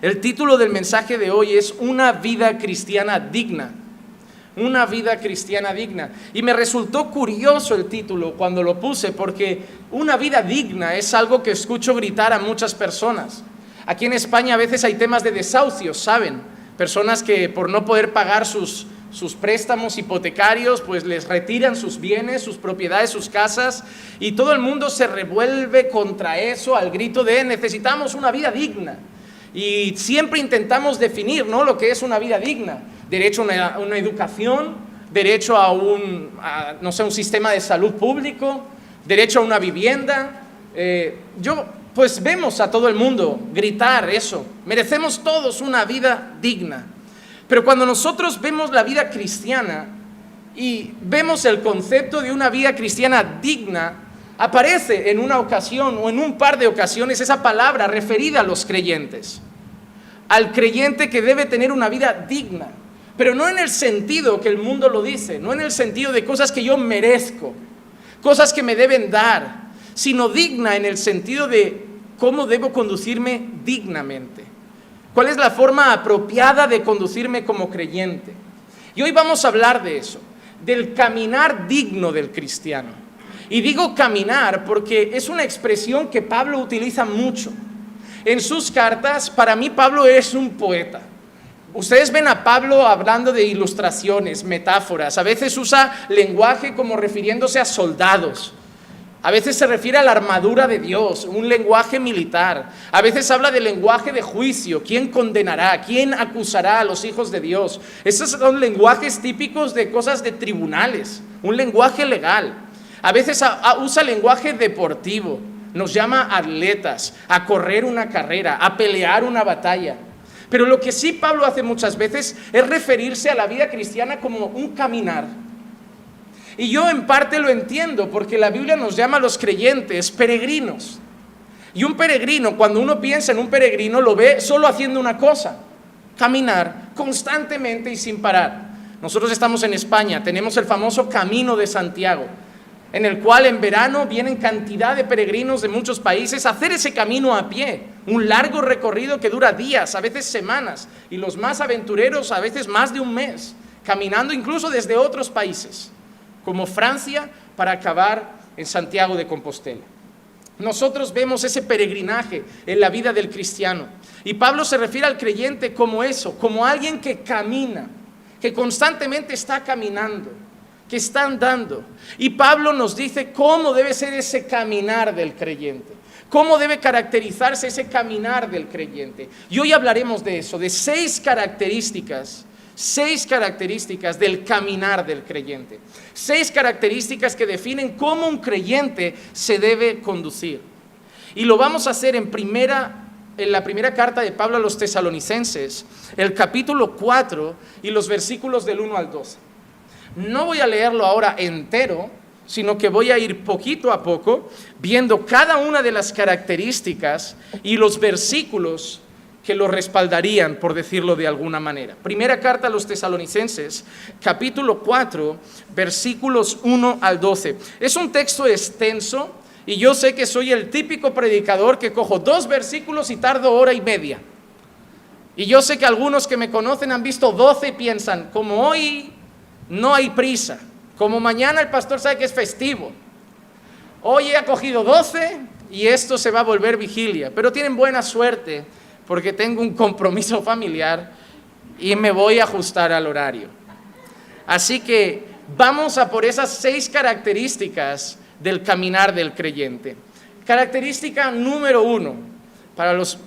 El título del mensaje de hoy es Una vida cristiana digna. Una vida cristiana digna. Y me resultó curioso el título cuando lo puse, porque una vida digna es algo que escucho gritar a muchas personas. Aquí en España a veces hay temas de desahucios, ¿saben? Personas que por no poder pagar sus préstamos hipotecarios, pues les retiran sus bienes, sus propiedades, sus casas, y todo el mundo se revuelve contra eso al grito de necesitamos una vida digna. Y siempre intentamos definir, ¿no?, lo que es una vida digna. Derecho a una educación, derecho a un sistema de salud público, derecho a una vivienda. Pues vemos a todo el mundo gritar eso. Merecemos todos una vida digna. Pero cuando nosotros vemos la vida cristiana y vemos el concepto de una vida cristiana digna, aparece en una ocasión o en un par de ocasiones esa palabra referida a los creyentes. Al creyente que debe tener una vida digna, pero no en el sentido que el mundo lo dice, no en el sentido de cosas que yo merezco, cosas que me deben dar, sino digna en el sentido de cómo debo conducirme dignamente. ¿Cuál es la forma apropiada de conducirme como creyente? Y hoy vamos a hablar de eso, del caminar digno del cristiano. Y digo caminar porque es una expresión que Pablo utiliza mucho. En sus cartas, para mí Pablo es un poeta. Ustedes ven a Pablo hablando de ilustraciones, metáforas. A veces usa lenguaje como refiriéndose a soldados. A veces se refiere a la armadura de Dios, un lenguaje militar. A veces habla del lenguaje de juicio. ¿Quién condenará? ¿Quién acusará a los hijos de Dios? Esos son lenguajes típicos de cosas de tribunales, un lenguaje legal. A veces usa lenguaje deportivo. Nos llama atletas, a correr una carrera, a pelear una batalla. Pero lo que sí Pablo hace muchas veces es referirse a la vida cristiana como un caminar. Y yo en parte lo entiendo, porque la Biblia nos llama a los creyentes peregrinos. Y un peregrino, cuando uno piensa en un peregrino, lo ve solo haciendo una cosa: caminar constantemente y sin parar. Nosotros estamos en España, tenemos el famoso Camino de Santiago, en el cual en verano vienen cantidad de peregrinos de muchos países a hacer ese camino a pie, un largo recorrido que dura días, a veces semanas, y los más aventureros a veces más de un mes, caminando incluso desde otros países, como Francia, para acabar en Santiago de Compostela. Nosotros vemos ese peregrinaje en la vida del cristiano, y Pablo se refiere al creyente como eso, como alguien que camina, que constantemente está caminando, que está andando. Y Pablo nos dice cómo debe ser ese caminar del creyente, cómo debe caracterizarse ese caminar del creyente. Y hoy hablaremos de eso, de 6 características del caminar del creyente. 6 características que definen cómo un creyente se debe conducir. Y lo vamos a hacer en la primera carta de Pablo a los Tesalonicenses, el capítulo 4 y los versículos del 1 al 12. No voy a leerlo ahora entero, sino que voy a ir poquito a poco viendo cada una de las características y los versículos que lo respaldarían, por decirlo de alguna manera. Primera carta a los Tesalonicenses, capítulo 4, versículos 1 al 12. Es un texto extenso y yo sé que soy el típico predicador que cojo 2 versículos y tardo hora y media. Y yo sé que algunos que me conocen han visto 12 y piensan, como hoy no hay prisa, como mañana el pastor sabe que es festivo, hoy he cogido 12 y esto se va a volver vigilia. Pero tienen buena suerte, porque tengo un compromiso familiar y me voy a ajustar al horario. Así que vamos a por esas 6 características del caminar del creyente. Característica número 1,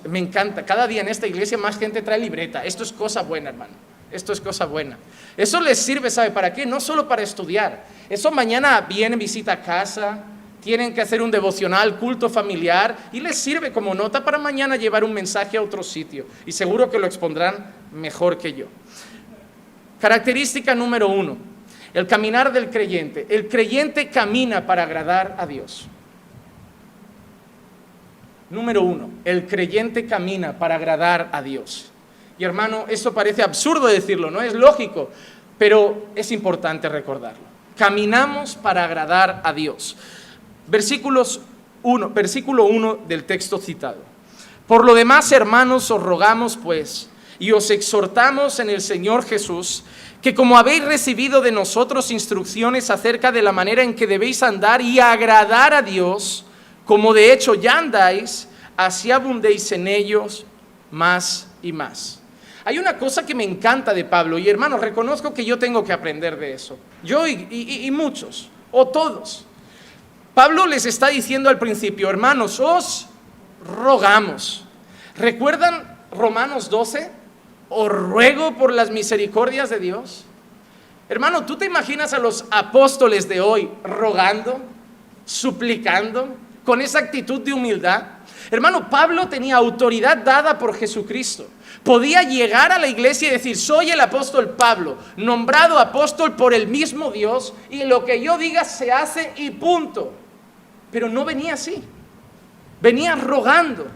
me encanta, cada día en esta iglesia más gente trae libreta. Esto es cosa buena, hermano, esto es cosa buena. Eso les sirve, ¿sabe para qué? No solo para estudiar. Eso mañana viene, visita a casa, tienen que hacer un devocional, culto familiar, y les sirve como nota para mañana llevar un mensaje a otro sitio. Y seguro que lo expondrán mejor que yo. Característica número 1, el caminar del creyente. El creyente camina para agradar a Dios. Número 1, el creyente camina para agradar a Dios. Y hermano, esto parece absurdo decirlo, no es lógico, pero es importante recordarlo. Caminamos para agradar a Dios. Versículo 1 del texto citado. Por lo demás, hermanos, os rogamos pues, y os exhortamos en el Señor Jesús, que como habéis recibido de nosotros instrucciones acerca de la manera en que debéis andar y agradar a Dios, como de hecho ya andáis, así abundéis en ellos más y más. Hay una cosa que me encanta de Pablo, y hermanos, reconozco que yo tengo que aprender de eso. Yo y muchos, o todos. Pablo les está diciendo al principio, hermanos, os rogamos. ¿Recuerdan Romanos 12? Os ruego por las misericordias de Dios. Hermano, ¿tú te imaginas a los apóstoles de hoy rogando, suplicando, con esa actitud de humildad? Hermano, Pablo tenía autoridad dada por Jesucristo. Podía llegar a la iglesia y decir, soy el apóstol Pablo, nombrado apóstol por el mismo Dios, y lo que yo diga se hace y punto. Pero no venía así, venía rogando.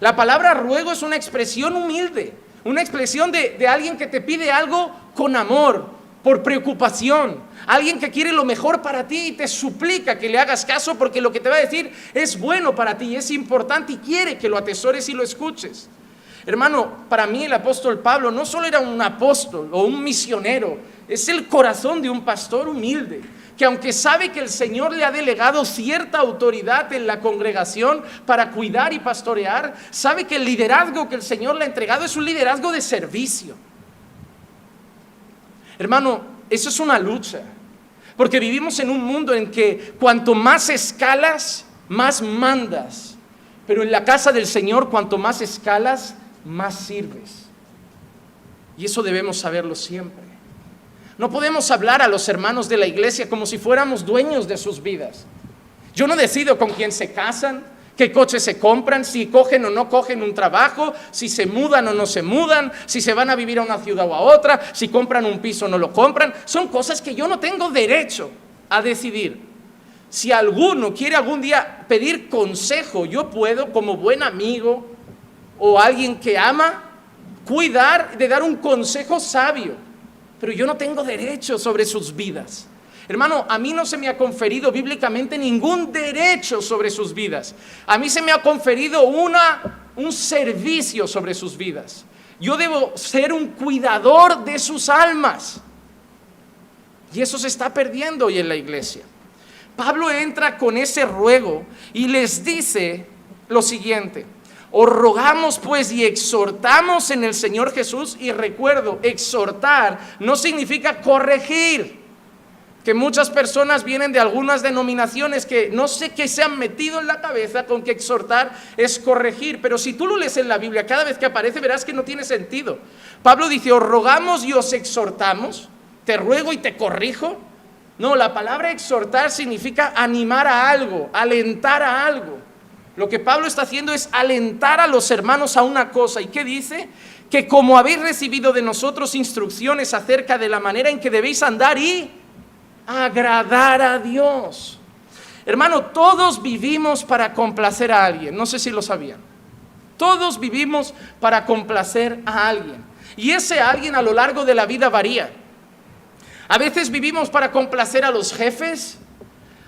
La palabra ruego es una expresión humilde, una expresión de alguien que te pide algo con amor, por preocupación, alguien que quiere lo mejor para ti y te suplica que le hagas caso porque lo que te va a decir es bueno para ti, es importante y quiere que lo atesores y lo escuches. Hermano, para mí el apóstol Pablo no solo era un apóstol o un misionero, es el corazón de un pastor humilde, que aunque sabe que el Señor le ha delegado cierta autoridad en la congregación para cuidar y pastorear, sabe que el liderazgo que el Señor le ha entregado es un liderazgo de servicio. Hermano, eso es una lucha, porque vivimos en un mundo en que cuanto más escalas, más mandas, pero en la casa del Señor, cuanto más escalas, más sirves. Y eso debemos saberlo siempre. No podemos hablar a los hermanos de la iglesia como si fuéramos dueños de sus vidas. Yo no decido con quién se casan, qué coches se compran, si cogen o no cogen un trabajo, si se mudan o no se mudan, si se van a vivir a una ciudad o a otra, si compran un piso o no lo compran. Son cosas que yo no tengo derecho a decidir. Si alguno quiere algún día pedir consejo, yo puedo, como buen amigo o alguien que ama, cuidar de dar un consejo sabio. Pero yo no tengo derecho sobre sus vidas. Hermano, a mí no se me ha conferido bíblicamente ningún derecho sobre sus vidas. A mí se me ha conferido un servicio sobre sus vidas. Yo debo ser un cuidador de sus almas. Y eso se está perdiendo hoy en la iglesia. Pablo entra con ese ruego y les dice lo siguiente: os rogamos pues y exhortamos en el Señor Jesús. Y recuerdo, exhortar no significa corregir, que muchas personas vienen de algunas denominaciones que no sé qué se han metido en la cabeza con que exhortar es corregir, pero si tú lo lees en la Biblia, cada vez que aparece verás que no tiene sentido. Pablo dice, os rogamos y os exhortamos, te ruego y te corrijo. No, la palabra exhortar significa animar a algo, alentar a algo. Lo que Pablo está haciendo es alentar a los hermanos a una cosa. ¿Y qué dice? Que como habéis recibido de nosotros instrucciones acerca de la manera en que debéis andar y agradar a Dios. Hermano, todos vivimos para complacer a alguien. No sé si lo sabían. Todos vivimos para complacer a alguien. Y ese alguien a lo largo de la vida varía. A veces vivimos para complacer a los jefes.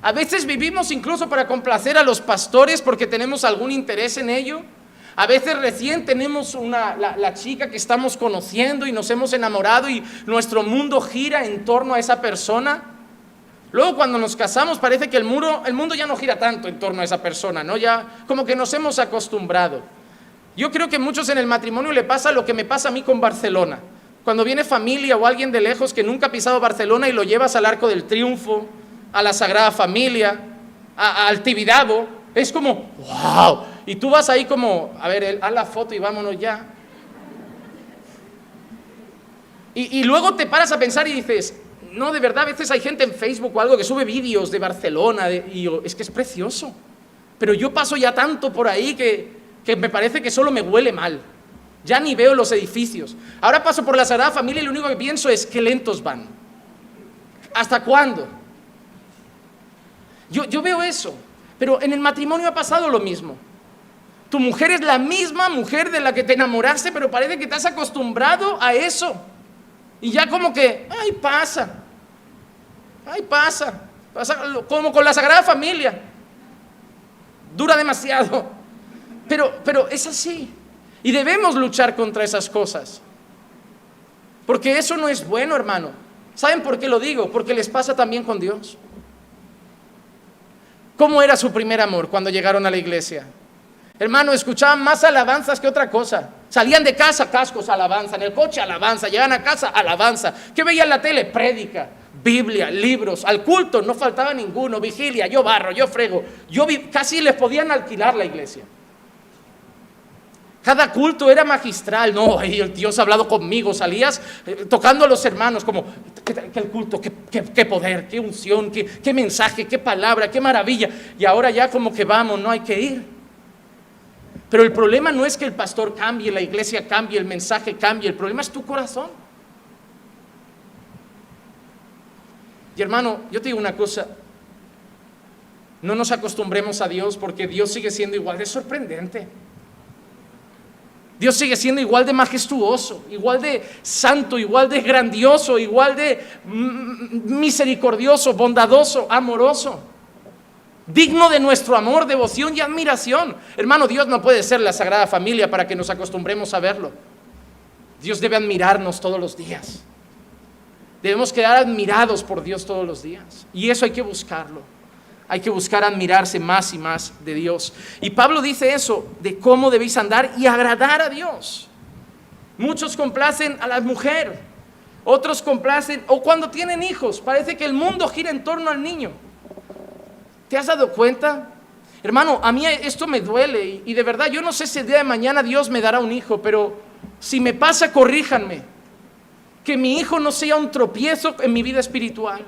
A veces vivimos incluso para complacer a los pastores porque tenemos algún interés en ello. A veces recién tenemos la chica que estamos conociendo y nos hemos enamorado y nuestro mundo gira en torno a esa persona. Luego cuando nos casamos parece que el mundo ya no gira tanto en torno a esa persona, ¿no? Ya como que nos hemos acostumbrado. Yo creo que a muchos en el matrimonio le pasa lo que me pasa a mí con Barcelona. Cuando viene familia o alguien de lejos que nunca ha pisado Barcelona y lo llevas al Arco del Triunfo, a la Sagrada Familia, al Tibidabo, es como, wow, y tú vas ahí como, a ver, haz la foto y vámonos ya. Y luego te paras a pensar y dices, no, de verdad, a veces hay gente en Facebook o algo que sube vídeos de Barcelona, y yo, es que es precioso, pero yo paso ya tanto por ahí que me parece que solo me huele mal, ya ni veo los edificios. Ahora paso por la Sagrada Familia y lo único que pienso es, qué lentos van, ¿hasta cuándo? Yo veo eso, pero en el matrimonio ha pasado lo mismo. Tu mujer es la misma mujer de la que te enamoraste, pero parece que te has acostumbrado a eso. Y ya como que, ay, pasa, como con la Sagrada Familia. Dura demasiado. Pero es así. Y debemos luchar contra esas cosas. Porque eso no es bueno, hermano. ¿Saben por qué lo digo? Porque les pasa también con Dios. ¿Cómo era su primer amor cuando llegaron a la iglesia? Hermano, escuchaban más alabanzas que otra cosa. Salían de casa, cascos, alabanza. En el coche, alabanza. Llegan a casa, alabanza. ¿Qué veían en la tele? Prédica, Biblia, libros. Al culto no faltaba ninguno. Vigilia, yo barro, yo frego. Casi les podían alquilar la iglesia. Cada culto era magistral. No, el Dios ha hablado conmigo. Salías tocando a los hermanos como, que el culto, qué poder, qué unción, qué mensaje, qué palabra, qué maravilla. Y ahora ya como que vamos, no hay que ir. Pero el problema no es que el pastor cambie, la iglesia cambie, el mensaje cambie. El problema es tu corazón. Y hermano, yo te digo una cosa. No nos acostumbremos a Dios porque Dios sigue siendo igual de sorprendente. Dios sigue siendo igual de majestuoso, igual de santo, igual de grandioso, igual de misericordioso, bondadoso, amoroso. Digno de nuestro amor, devoción y admiración. Hermano, Dios no puede ser la Sagrada Familia para que nos acostumbremos a verlo. Dios debe admirarnos todos los días. Debemos quedar admirados por Dios todos los días. Y eso hay que buscarlo. Hay que buscar admirarse más y más de Dios. Y Pablo dice eso, de cómo debéis andar y agradar a Dios. Muchos complacen a la mujer, otros complacen, o cuando tienen hijos, parece que el mundo gira en torno al niño. ¿Te has dado cuenta? Hermano, a mí esto me duele y de verdad yo no sé si el día de mañana Dios me dará un hijo, pero si me pasa, corríjanme. Que mi hijo no sea un tropiezo en mi vida espiritual.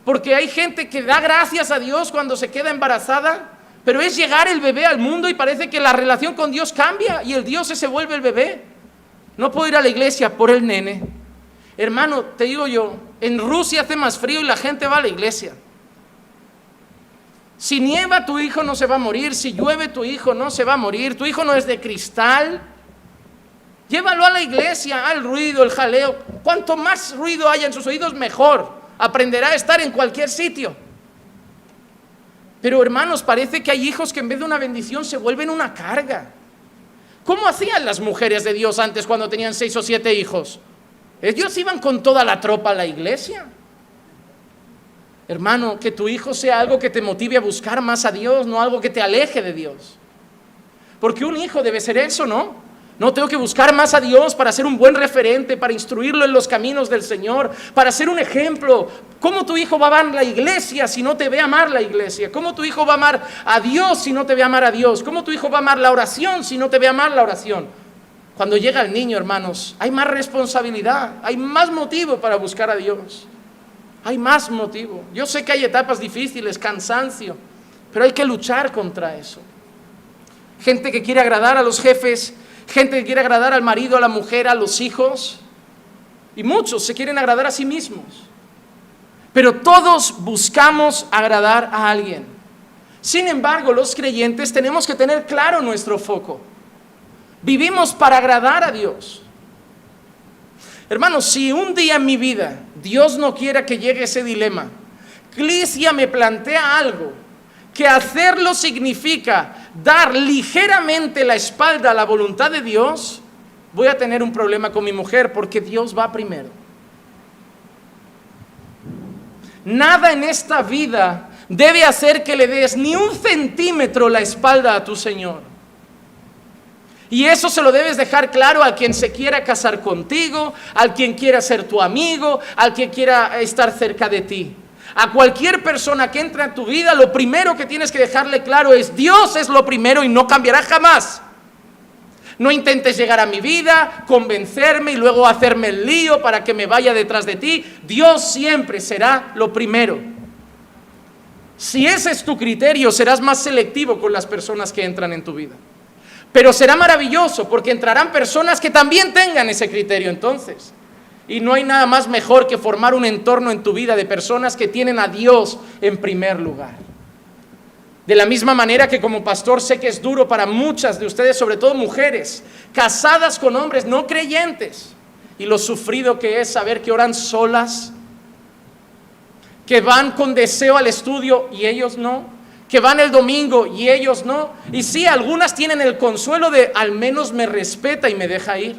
Porque hay gente que da gracias a Dios cuando se queda embarazada, pero es llegar el bebé al mundo y parece que la relación con Dios cambia y el Dios se vuelve el bebé. No puedo ir a la iglesia por el nene. Hermano, te digo yo, en Rusia hace más frío y la gente va a la iglesia. Si nieva, tu hijo no se va a morir. Si llueve, tu hijo no se va a morir. Tu hijo no es de cristal. Llévalo a la iglesia, al ruido, el jaleo. Cuanto más ruido haya en sus oídos, mejor. Aprenderá a estar en cualquier sitio. Pero hermanos, parece que hay hijos que en vez de una bendición se vuelven una carga. ¿Cómo hacían las mujeres de Dios antes cuando tenían 6 o 7 hijos? Ellos iban con toda la tropa a la iglesia. Hermano, que tu hijo sea algo que te motive a buscar más a Dios, no algo que te aleje de Dios. Porque un hijo debe ser eso, ¿no? No, tengo que buscar más a Dios para ser un buen referente, para instruirlo en los caminos del Señor, para ser un ejemplo. ¿Cómo tu hijo va a amar la iglesia si no te ve amar la iglesia? ¿Cómo tu hijo va a amar a Dios si no te ve amar a Dios? ¿Cómo tu hijo va a amar la oración si no te ve amar la oración? Cuando llega el niño, hermanos, hay más responsabilidad, hay más motivo para buscar a Dios. Hay más motivo. Yo sé que hay etapas difíciles, cansancio, pero hay que luchar contra eso. Gente que quiere agradar a los jefes, gente que quiere agradar al marido, a la mujer, a los hijos, y muchos se quieren agradar a sí mismos. Pero todos buscamos agradar a alguien. Sin embargo, los creyentes tenemos que tener claro nuestro foco. Vivimos para agradar a Dios. Hermanos, si un día en mi vida Dios no quiera que llegue ese dilema, Iglesia me plantea algo, que hacerlo significa dar ligeramente la espalda a la voluntad de Dios, voy a tener un problema con mi mujer porque Dios va primero. Nada en esta vida debe hacer que le des ni un centímetro la espalda a tu Señor. Y eso se lo debes dejar claro al quien se quiera casar contigo, al quien quiera ser tu amigo, al que quiera estar cerca de ti. A cualquier persona que entra en tu vida, lo primero que tienes que dejarle claro es: Dios es lo primero y no cambiará jamás. No intentes llegar a mi vida, convencerme y luego hacerme el lío para que me vaya detrás de ti. Dios siempre será lo primero. Si ese es tu criterio, serás más selectivo con las personas que entran en tu vida. Pero será maravilloso porque entrarán personas que también tengan ese criterio entonces. Y no hay nada más mejor que formar un entorno en tu vida de personas que tienen a Dios en primer lugar. De la misma manera que como pastor sé que es duro para muchas de ustedes, sobre todo mujeres, casadas con hombres no creyentes, y lo sufrido que es saber que oran solas, que van con deseo al estudio y ellos no, que van el domingo y ellos no. Y sí, algunas tienen el consuelo de al menos me respeta y me deja ir.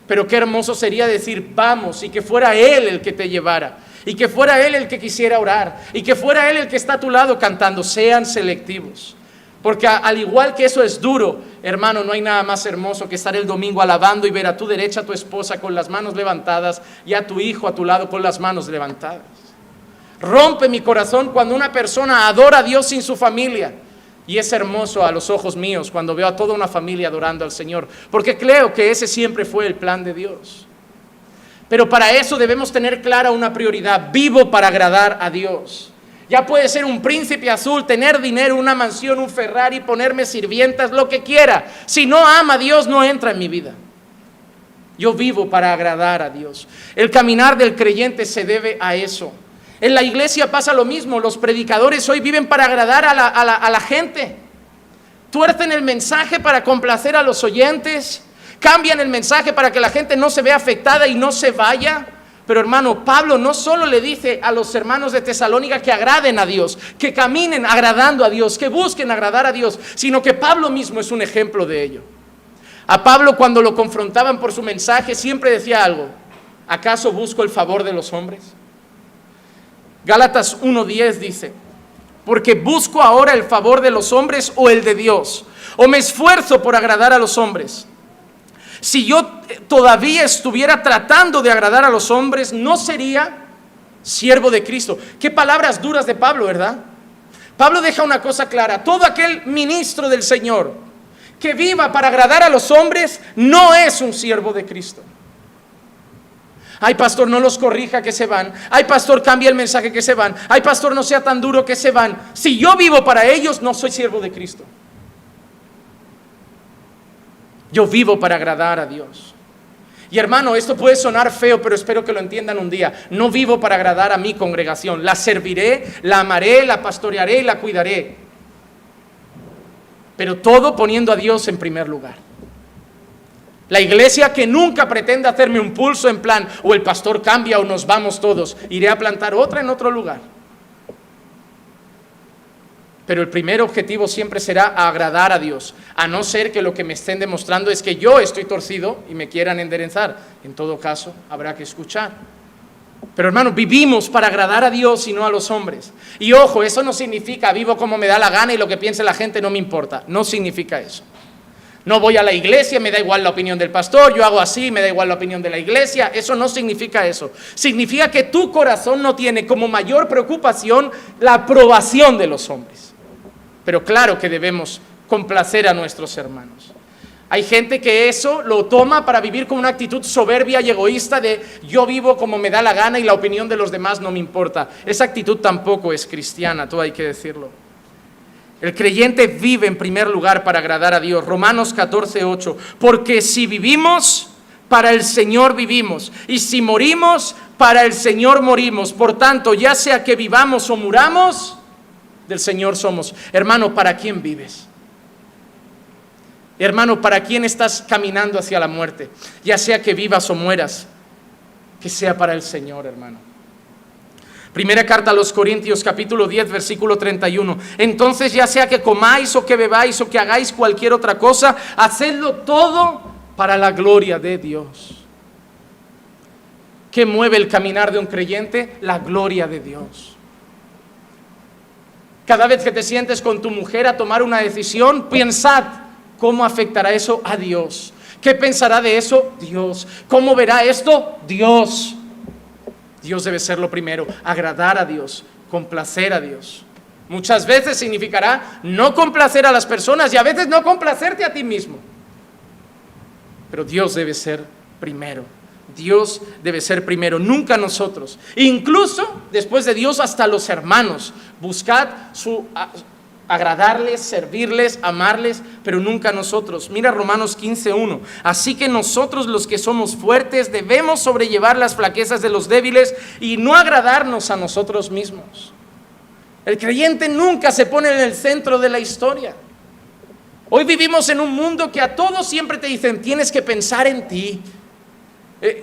Pero qué hermoso sería decir vamos, y que fuera Él el que te llevara, y que fuera Él el que quisiera orar, y que fuera Él el que está a tu lado cantando. Sean selectivos, porque al igual que eso es duro, hermano, no hay nada más hermoso que estar el domingo alabando y ver a tu derecha a tu esposa con las manos levantadas y a tu hijo a tu lado con las manos levantadas. Rompe mi corazón cuando una persona adora a Dios sin su familia. Y es hermoso a los ojos míos cuando veo a toda una familia adorando al Señor, porque creo que ese siempre fue el plan de Dios. Pero para eso debemos tener clara una prioridad: vivo para agradar a Dios. Ya puede ser un príncipe azul, tener dinero, una mansión, un Ferrari, ponerme sirvientas, lo que quiera. Si no ama a Dios, no entra en mi vida. Yo vivo para agradar a Dios. El caminar del creyente se debe a eso. En la iglesia pasa lo mismo. Los predicadores hoy viven para agradar a la gente. Tuercen el mensaje para complacer a los oyentes. Cambian el mensaje para que la gente no se vea afectada y no se vaya. Pero hermano, Pablo no solo le dice a los hermanos de Tesalónica que agraden a Dios, que caminen agradando a Dios, que busquen agradar a Dios, sino que Pablo mismo es un ejemplo de ello. A Pablo, cuando lo confrontaban por su mensaje, siempre decía algo: ¿acaso busco el favor de los hombres? Gálatas 1:10 dice: porque busco ahora el favor de los hombres o el de Dios, o me esfuerzo por agradar a los hombres. Si yo todavía estuviera tratando de agradar a los hombres, no sería siervo de Cristo. Qué palabras duras de Pablo, ¿verdad? Pablo deja una cosa clara: todo aquel ministro del Señor que viva para agradar a los hombres no es un siervo de Cristo. Ay, pastor, no los corrija que se van. Ay, pastor, cambia el mensaje que se van. Ay, pastor, no sea tan duro que se van. Si yo vivo para ellos, no soy siervo de Cristo. Yo vivo para agradar a Dios. Y hermano, esto puede sonar feo, pero espero que lo entiendan un día. No vivo para agradar a mi congregación. La serviré, la amaré, la pastorearé y la cuidaré. Pero todo poniendo a Dios en primer lugar. La iglesia que nunca pretende hacerme un pulso en plan, o el pastor cambia o nos vamos todos, iré a plantar otra en otro lugar. Pero el primer objetivo siempre será agradar a Dios, a no ser que lo que me estén demostrando es que yo estoy torcido y me quieran enderezar. En todo caso, habrá que escuchar. Pero hermano, vivimos para agradar a Dios y no a los hombres. Y ojo, eso no significa vivo como me da la gana y lo que piense la gente no me importa. No significa eso. No voy a la iglesia, me da igual la opinión del pastor, yo hago así, me da igual la opinión de la iglesia. Eso no significa eso. Significa que tu corazón no tiene como mayor preocupación la aprobación de los hombres. Pero claro que debemos complacer a nuestros hermanos. Hay gente que eso lo toma para vivir con una actitud soberbia y egoísta de yo vivo como me da la gana y la opinión de los demás no me importa. Esa actitud tampoco es cristiana, todo hay que decirlo. El creyente vive en primer lugar para agradar a Dios. Romanos 14:8. Porque si vivimos, para el Señor vivimos. Y si morimos, para el Señor morimos. Por tanto, ya sea que vivamos o muramos, del Señor somos. Hermano, ¿para quién vives? Hermano, ¿para quién estás caminando hacia la muerte? Ya sea que vivas o mueras, que sea para el Señor, hermano. Primera carta a los Corintios, capítulo 10, versículo 31. Entonces, ya sea que comáis o que bebáis o que hagáis cualquier otra cosa, hacedlo todo para la gloria de Dios. ¿Qué mueve el caminar de un creyente? La gloria de Dios. Cada vez que te sientes con tu mujer a tomar una decisión, pensad cómo afectará eso a Dios. ¿Qué pensará de eso? Dios. ¿Cómo verá esto? Dios. Dios debe ser lo primero, agradar a Dios, complacer a Dios. Muchas veces significará no complacer a las personas y a veces no complacerte a ti mismo. Pero Dios debe ser primero. Dios debe ser primero, nunca nosotros. Incluso después de Dios, hasta los hermanos. Buscad agradarles, servirles, amarles, pero nunca nosotros. Mira Romanos 15:1. Así que nosotros los que somos fuertes debemos sobrellevar las flaquezas de los débiles y no agradarnos a nosotros mismos. El creyente nunca se pone en el centro de la historia. Hoy vivimos en un mundo que a todos siempre te dicen, tienes que pensar en ti.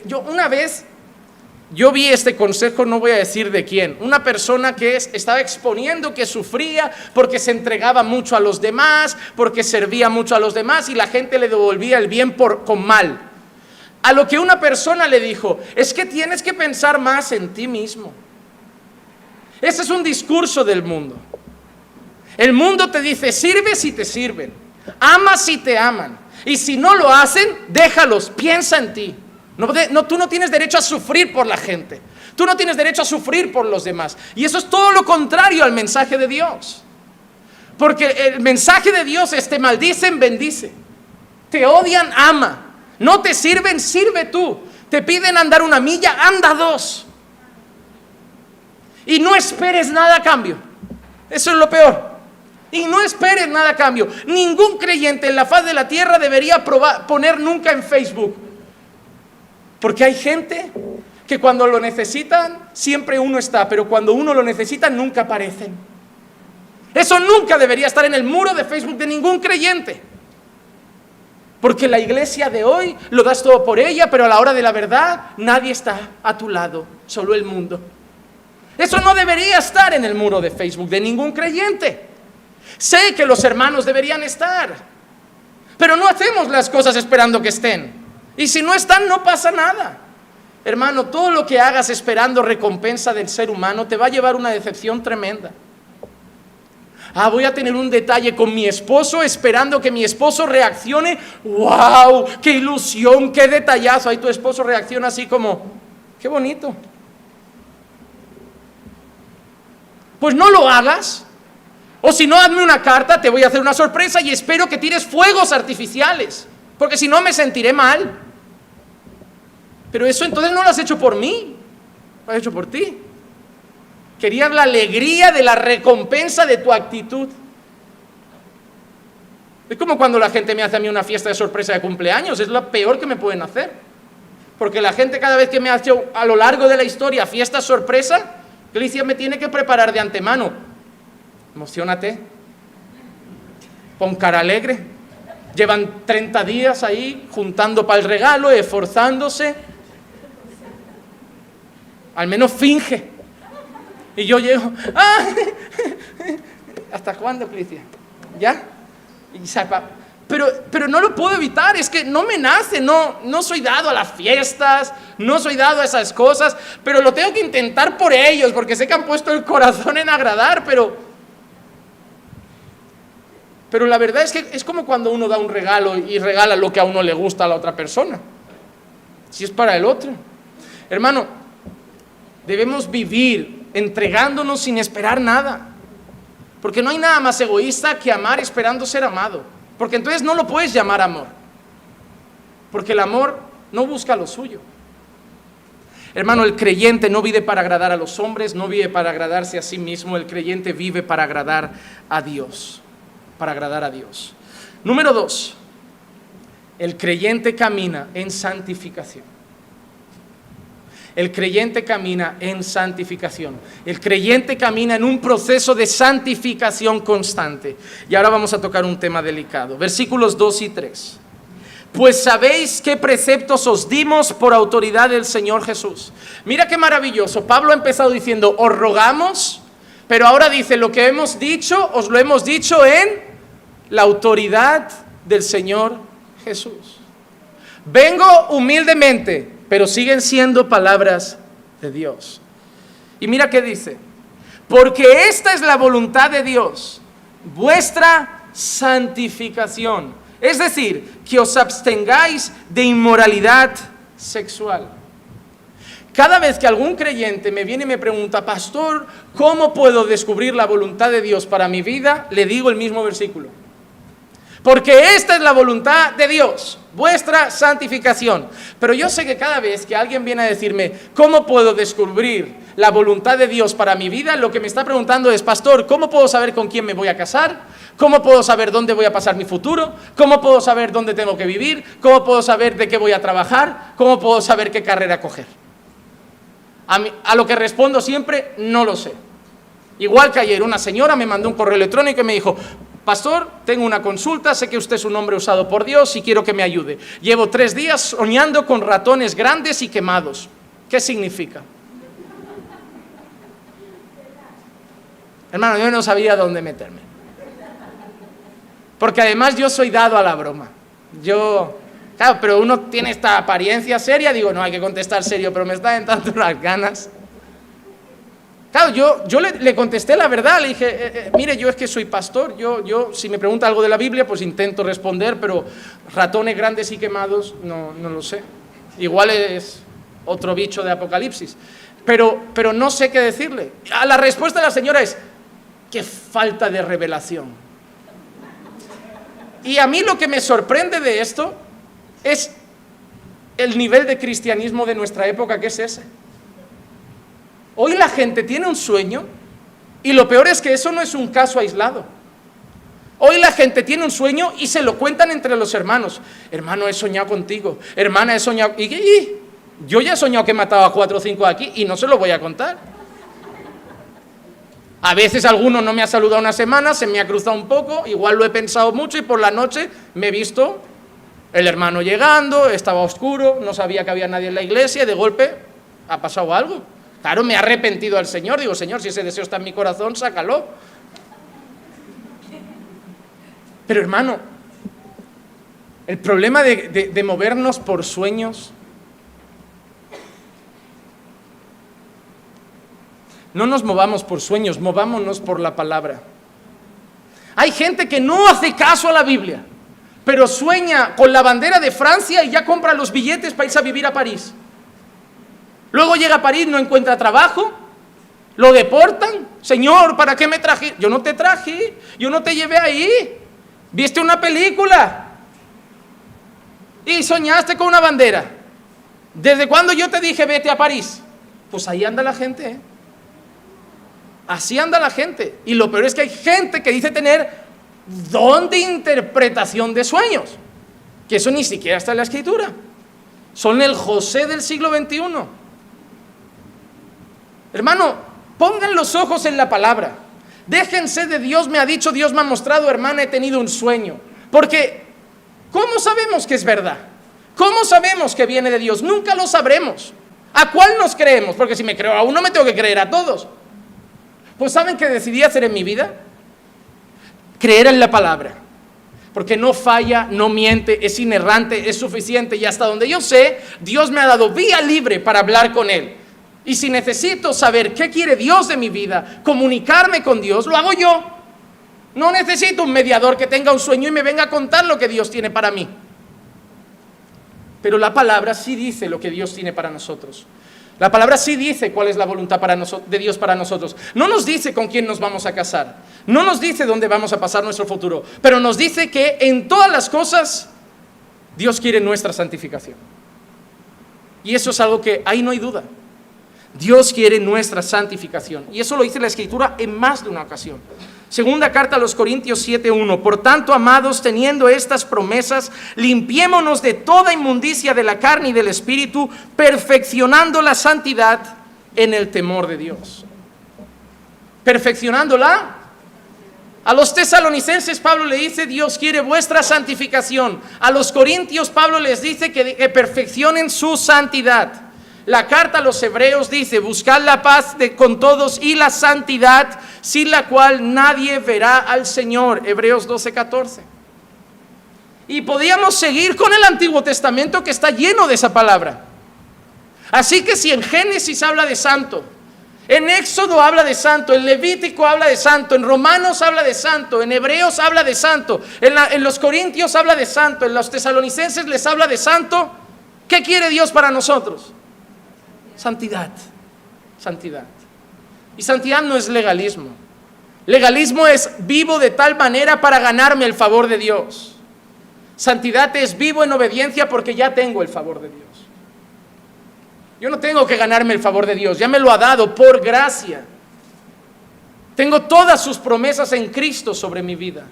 Yo una vez Yo vi este consejo, no voy a decir de quién, una persona que estaba exponiendo que sufría porque se entregaba mucho a los demás, porque servía mucho a los demás y la gente le devolvía el bien con mal. A lo que una persona le dijo, es que tienes que pensar más en ti mismo. Ese es un discurso del mundo. El mundo te dice, sirve si te sirven, ama si te aman, y si no lo hacen, déjalos, piensa en ti. Tú no tienes derecho a sufrir por la gente, tú no tienes derecho a sufrir por los demás. Y eso es todo lo contrario al mensaje de Dios. Porque el mensaje de Dios es: te maldicen, bendice, te odian, ama, no te sirven, sirve tú, te piden andar 1 milla, anda 2. Y no esperes nada a cambio. Eso es lo peor. Y no esperes nada a cambio. Ningún creyente en la faz de la tierra debería poner nunca en Facebook. Porque hay gente que cuando lo necesitan, siempre uno está, pero cuando uno lo necesita, nunca aparecen. Eso nunca debería estar en el muro de Facebook de ningún creyente. Porque la iglesia de hoy lo das todo por ella, pero a la hora de la verdad, nadie está a tu lado, solo el mundo. Eso no debería estar en el muro de Facebook de ningún creyente. Sé que los hermanos deberían estar, pero no hacemos las cosas esperando que estén. Y si no están, no pasa nada. Hermano, todo lo que hagas esperando recompensa del ser humano te va a llevar una decepción tremenda. Voy a tener un detalle con mi esposo esperando que mi esposo reaccione. ¡Wow! ¡Qué ilusión! ¡Qué detallazo! Ahí tu esposo reacciona así como, ¡qué bonito! Pues no lo hagas. O si no, hazme una carta, te voy a hacer una sorpresa y espero que tires fuegos artificiales, porque si no me sentiré mal. Pero eso entonces no lo has hecho por mí, lo has hecho por ti. Querías la alegría de la recompensa de tu actitud. Es como cuando la gente me hace a mí una fiesta de sorpresa de cumpleaños, es lo peor que me pueden hacer. Porque la gente cada vez que me ha hecho a lo largo de la historia fiesta sorpresa, Iglesia me tiene que preparar de antemano. Emociónate, pon cara alegre. Llevan 30 días ahí juntando para el regalo, esforzándose. Al menos finge. Y yo llego, ¿hasta cuándo, Cristian? ¿Ya? Pero no lo puedo evitar, es que no me nace, no soy dado a las fiestas, no soy dado a esas cosas, pero lo tengo que intentar por ellos, porque sé que han puesto el corazón en agradar, pero la verdad es que es como cuando uno da un regalo y regala lo que a uno le gusta a la otra persona, si es para el otro. Hermano, debemos vivir entregándonos sin esperar nada, porque no hay nada más egoísta que amar esperando ser amado, porque entonces no lo puedes llamar amor, porque el amor no busca lo suyo. Hermano, el creyente no vive para agradar a los hombres, no vive para agradarse a sí mismo, el creyente vive para agradar a Dios, para agradar a Dios. Número 2, el creyente camina en santificación. El creyente camina en santificación. El creyente camina en un proceso de santificación constante. Y ahora vamos a tocar un tema delicado. Versículos 2 y 3. Pues sabéis qué preceptos os dimos por autoridad del Señor Jesús. Mira qué maravilloso. Pablo ha empezado diciendo, os rogamos, pero ahora dice, lo que hemos dicho, os lo hemos dicho en la autoridad del Señor Jesús. Vengo humildemente, pero siguen siendo palabras de Dios. Y mira qué dice, porque esta es la voluntad de Dios, vuestra santificación, es decir, que os abstengáis de inmoralidad sexual. Cada vez que algún creyente me viene y me pregunta, pastor, ¿cómo puedo descubrir la voluntad de Dios para mi vida? Le digo el mismo versículo. Porque esta es la voluntad de Dios, vuestra santificación. Pero yo sé que cada vez que alguien viene a decirme, ¿cómo puedo descubrir la voluntad de Dios para mi vida? Lo que me está preguntando es, pastor, ¿cómo puedo saber con quién me voy a casar? ¿Cómo puedo saber dónde voy a pasar mi futuro? ¿Cómo puedo saber dónde tengo que vivir? ¿Cómo puedo saber de qué voy a trabajar? ¿Cómo puedo saber qué carrera coger? A lo que respondo siempre, no lo sé. Igual que ayer una señora me mandó un correo electrónico y me dijo, pastor, tengo una consulta, sé que usted es un hombre usado por Dios y quiero que me ayude. Llevo 3 días soñando con ratones grandes y quemados. ¿Qué significa? Hermano, yo no sabía dónde meterme. Porque además yo soy dado a la broma. Claro, pero uno tiene esta apariencia seria, digo, no hay que contestar serio, pero me están entrando las ganas. Claro, yo le contesté la verdad, le dije, mire, yo es que soy pastor, yo si me pregunta algo de la Biblia, pues intento responder, pero ratones grandes y quemados, no lo sé. Igual es otro bicho de Apocalipsis, pero no sé qué decirle. La respuesta de la señora es, qué falta de revelación. Y a mí lo que me sorprende de esto es el nivel de cristianismo de nuestra época, que es ese. Hoy la gente tiene un sueño y lo peor es que eso no es un caso aislado. Hoy la gente tiene un sueño y se lo cuentan entre los hermanos. Hermano, he soñado contigo. Hermana, he soñado... Y yo ya he soñado que he matado a 4 o 5 aquí y no se lo voy a contar. A veces alguno no me ha saludado una semana, se me ha cruzado un poco, igual lo he pensado mucho y por la noche me he visto el hermano llegando, estaba oscuro, no sabía que había nadie en la iglesia y de golpe ha pasado algo. Claro, me he arrepentido al Señor, digo, Señor, si ese deseo está en mi corazón, sácalo. Pero hermano, el problema de movernos por sueños, no nos movamos por sueños, movámonos por la palabra. Hay gente que no hace caso a la Biblia, pero sueña con la bandera de Francia y ya compra los billetes para irse a vivir a París. Luego llega a París, no encuentra trabajo, lo deportan. Señor, ¿para qué me traje? Yo no te traje, yo no te llevé ahí. Viste una película y soñaste con una bandera. ¿Desde cuándo yo te dije vete a París? Pues ahí anda la gente, ¿eh? Así anda la gente. Y lo peor es que hay gente que dice tener don de interpretación de sueños, que eso ni siquiera está en la Escritura. Son el José del siglo XXI. Hermano, pongan los ojos en la palabra. Déjense de Dios me ha dicho, Dios me ha mostrado, hermana, he tenido un sueño. Porque, ¿cómo sabemos que es verdad? ¿Cómo sabemos que viene de Dios? Nunca lo sabremos. ¿A cuál nos creemos? Porque si me creo a uno, me tengo que creer a todos. Pues ¿saben qué decidí hacer en mi vida? Creer en la palabra. Porque no falla, no miente, es inerrante, es suficiente. Y hasta donde yo sé, Dios me ha dado vía libre para hablar con Él. Y si necesito saber qué quiere Dios de mi vida, comunicarme con Dios, lo hago yo. No necesito un mediador que tenga un sueño y me venga a contar lo que Dios tiene para mí. Pero la palabra sí dice lo que Dios tiene para nosotros. La palabra sí dice cuál es la voluntad de Dios para nosotros. No nos dice con quién nos vamos a casar. No nos dice dónde vamos a pasar nuestro futuro. Pero nos dice que en todas las cosas Dios quiere nuestra santificación. Y eso es algo que ahí no hay duda. Dios quiere nuestra santificación. Y eso lo dice la Escritura en más de una ocasión. Segunda carta a los Corintios 7:1. Por tanto, amados, teniendo estas promesas, limpiémonos de toda inmundicia de la carne y del espíritu, perfeccionando la santidad en el temor de Dios. Perfeccionándola. A los tesalonicenses Pablo le dice, Dios quiere vuestra santificación. A los corintios Pablo les dice que perfeccionen su santidad. La carta a los hebreos dice, buscad la paz con todos y la santidad, sin la cual nadie verá al Señor. Hebreos 12:14. Y podíamos seguir con el Antiguo Testamento que está lleno de esa palabra. Así que si en Génesis habla de santo, en Éxodo habla de santo, en Levítico habla de santo, en Romanos habla de santo, en Hebreos habla de santo, en los Corintios habla de santo, en los tesalonicenses les habla de santo, ¿qué quiere Dios para nosotros? Santidad, santidad. Y santidad no es legalismo. Legalismo es vivo de tal manera para ganarme el favor de Dios. Santidad es vivo en obediencia porque ya tengo el favor de Dios. Yo no tengo que ganarme el favor de Dios, ya me lo ha dado por gracia. Tengo todas sus promesas en Cristo sobre mi vida.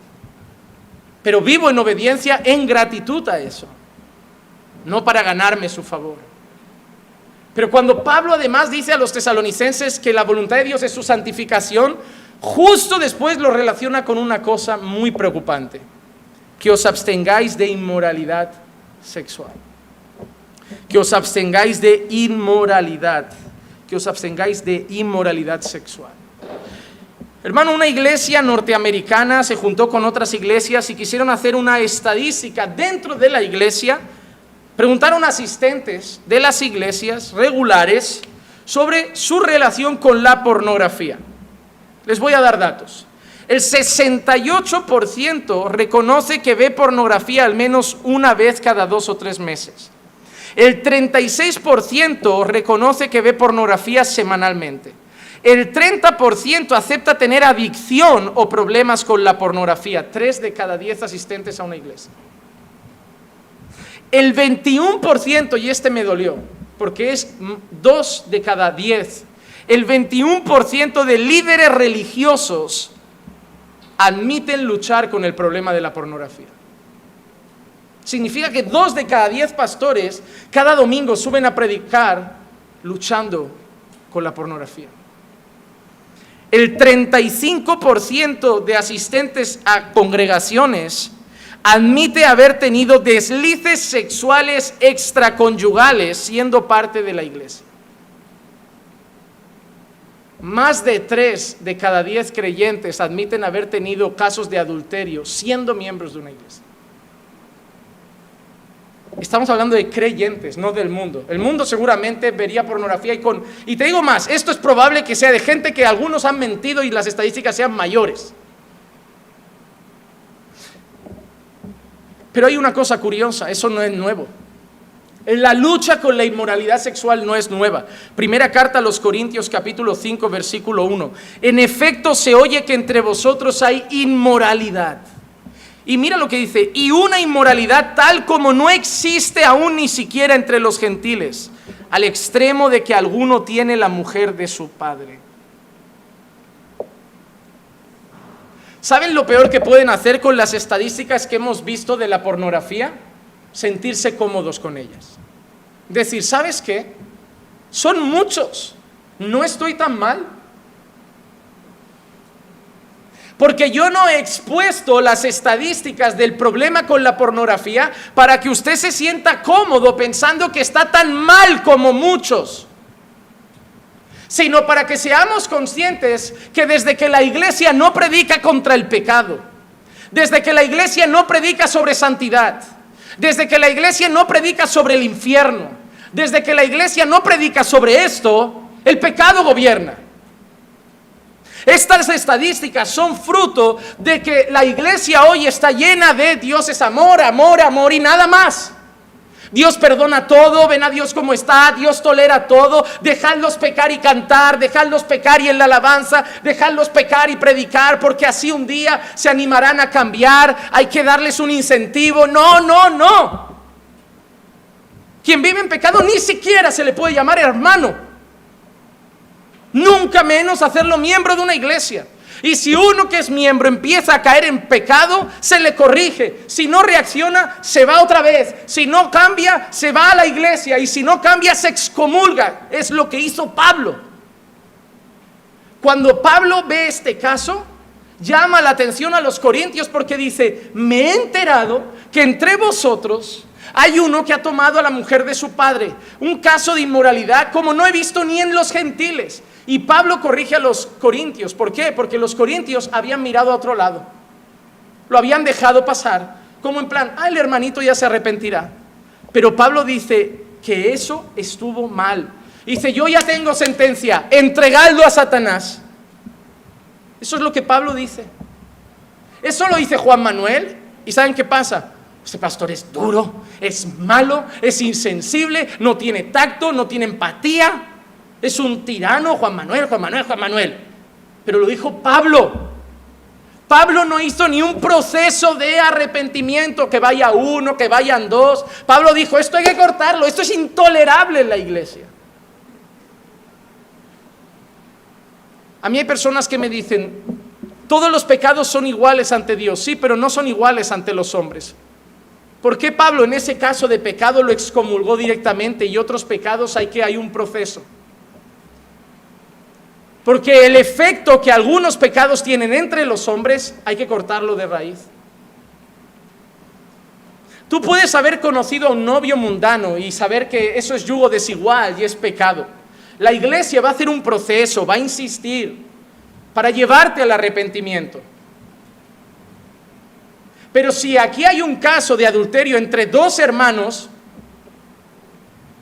Pero vivo en obediencia en gratitud a eso, no para ganarme su favor. Pero cuando Pablo además dice a los tesalonicenses que la voluntad de Dios es su santificación, justo después lo relaciona con una cosa muy preocupante: que os abstengáis de inmoralidad sexual. que os abstengáis de inmoralidad, que os abstengáis de inmoralidad sexual. Hermano, una iglesia norteamericana se juntó con otras iglesias y quisieron hacer una estadística dentro de la iglesia. Preguntaron a asistentes de las iglesias regulares sobre su relación con la pornografía. Les voy a dar datos. El 68% reconoce que ve pornografía al menos una vez cada 2 o 3 meses. El 36% reconoce que ve pornografía semanalmente. El 30% acepta tener adicción o problemas con la pornografía. 3 de cada 10 asistentes a una iglesia. El 21%, y este me dolió, porque es 2 de cada 10, el 21% de líderes religiosos admiten luchar con el problema de la pornografía. Significa que 2 de cada 10 pastores cada domingo suben a predicar luchando con la pornografía. El 35% de asistentes a congregaciones admite haber tenido deslices sexuales extraconyugales siendo parte de la iglesia. Más de 3 de cada 10 creyentes admiten haber tenido casos de adulterio siendo miembros de una iglesia. Estamos hablando de creyentes, no del mundo. El mundo seguramente vería pornografía y te digo más, esto es probable que sea de gente que algunos han mentido y las estadísticas sean mayores. Pero hay una cosa curiosa, eso no es nuevo. La lucha con la inmoralidad sexual no es nueva. Primera carta a los Corintios, capítulo 5, versículo 1. En efecto, se oye que entre vosotros hay inmoralidad. Y mira lo que dice, y una inmoralidad tal como no existe aún ni siquiera entre los gentiles, al extremo de que alguno tiene la mujer de su padre. ¿Saben lo peor que pueden hacer con las estadísticas que hemos visto de la pornografía? Sentirse cómodos con ellas. Decir, ¿sabes qué? Son muchos, no estoy tan mal. Porque yo no he expuesto las estadísticas del problema con la pornografía para que usted se sienta cómodo pensando que está tan mal como muchos, sino para que seamos conscientes que desde que la iglesia no predica contra el pecado, desde que la iglesia no predica sobre santidad, desde que la iglesia no predica sobre el infierno, desde que la iglesia no predica sobre esto, el pecado gobierna. Estas estadísticas son fruto de que la iglesia hoy está llena de Dios es amor, amor, amor y nada más. Dios perdona todo, ven a Dios como está, Dios tolera todo, dejadlos pecar y cantar, dejadlos pecar y en la alabanza, dejadlos pecar y predicar, porque así un día se animarán a cambiar, hay que darles un incentivo. No, no, no. Quien vive en pecado ni siquiera se le puede llamar hermano. Nunca menos hacerlo miembro de una iglesia. Y si uno que es miembro empieza a caer en pecado, se le corrige. Si no reacciona, se va otra vez. Si no cambia, se va a la iglesia. Y si no cambia, se excomulga. Es lo que hizo Pablo. Cuando Pablo ve este caso, llama la atención a los corintios porque dice, me he enterado que entre vosotros hay uno que ha tomado a la mujer de su padre. Un caso de inmoralidad como no he visto ni en los gentiles. Y Pablo corrige a los corintios. ¿Por qué? Porque los corintios habían mirado a otro lado. Lo habían dejado pasar. Como en plan, el hermanito ya se arrepentirá. Pero Pablo dice que eso estuvo mal. Dice, yo ya tengo sentencia, entregadlo a Satanás. Eso es lo que Pablo dice. Eso lo dice Juan Manuel. ¿Y saben qué pasa? Ese pastor es duro, es malo, es insensible, no tiene tacto, no tiene empatía. Es un tirano, Juan Manuel. Pero lo dijo Pablo. Pablo no hizo ni un proceso de arrepentimiento, que vaya uno, que vayan dos. Pablo dijo, esto hay que cortarlo, esto es intolerable en la iglesia. A mí hay personas que me dicen, todos los pecados son iguales ante Dios. Sí, pero no son iguales ante los hombres. ¿Por qué Pablo en ese caso de pecado lo excomulgó directamente y otros pecados hay un proceso? Porque el efecto que algunos pecados tienen entre los hombres hay que cortarlo de raíz. Tú puedes haber conocido a un novio mundano y saber que eso es yugo desigual y es pecado. La iglesia va a hacer un proceso, va a insistir para llevarte al arrepentimiento. Pero si aquí hay un caso de adulterio entre dos hermanos,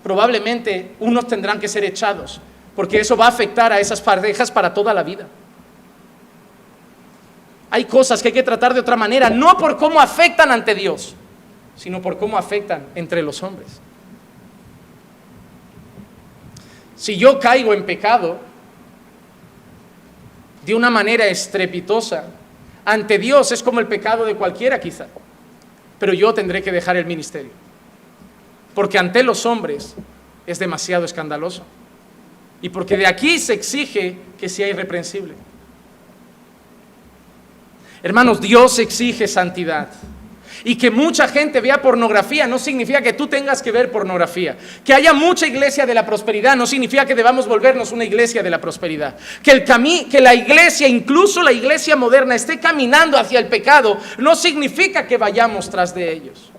probablemente unos tendrán que ser echados, porque eso va a afectar a esas parejas para toda la vida. Hay cosas que hay que tratar de otra manera, no por cómo afectan ante Dios, sino por cómo afectan entre los hombres. Si yo caigo en pecado de una manera estrepitosa, ante Dios es como el pecado de cualquiera quizá, pero yo tendré que dejar el ministerio, porque ante los hombres es demasiado escandaloso, y porque de aquí se exige que sea irreprensible. Hermanos, Dios exige santidad. Y que mucha gente vea pornografía no significa que tú tengas que ver pornografía. Que haya mucha iglesia de la prosperidad no significa que debamos volvernos una iglesia de la prosperidad. Que la iglesia, incluso la iglesia moderna, esté caminando hacia el pecado no significa que vayamos tras de ellos.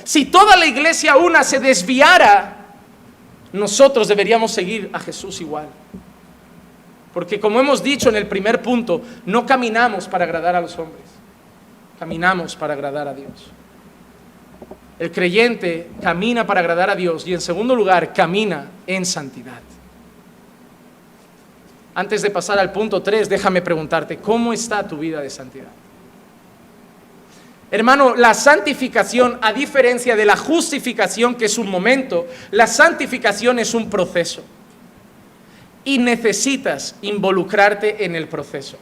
Si toda la iglesia una se desviara, nosotros deberíamos seguir a Jesús igual. Porque como hemos dicho en el primer punto, no caminamos para agradar a los hombres. Caminamos para agradar a Dios. El creyente camina para agradar a Dios y en segundo lugar, camina en santidad. Antes de pasar al punto 3, déjame preguntarte, ¿cómo está tu vida de santidad? Hermano, la santificación, a diferencia de la justificación, que es un momento, la santificación es un proceso. Y necesitas involucrarte en el proceso.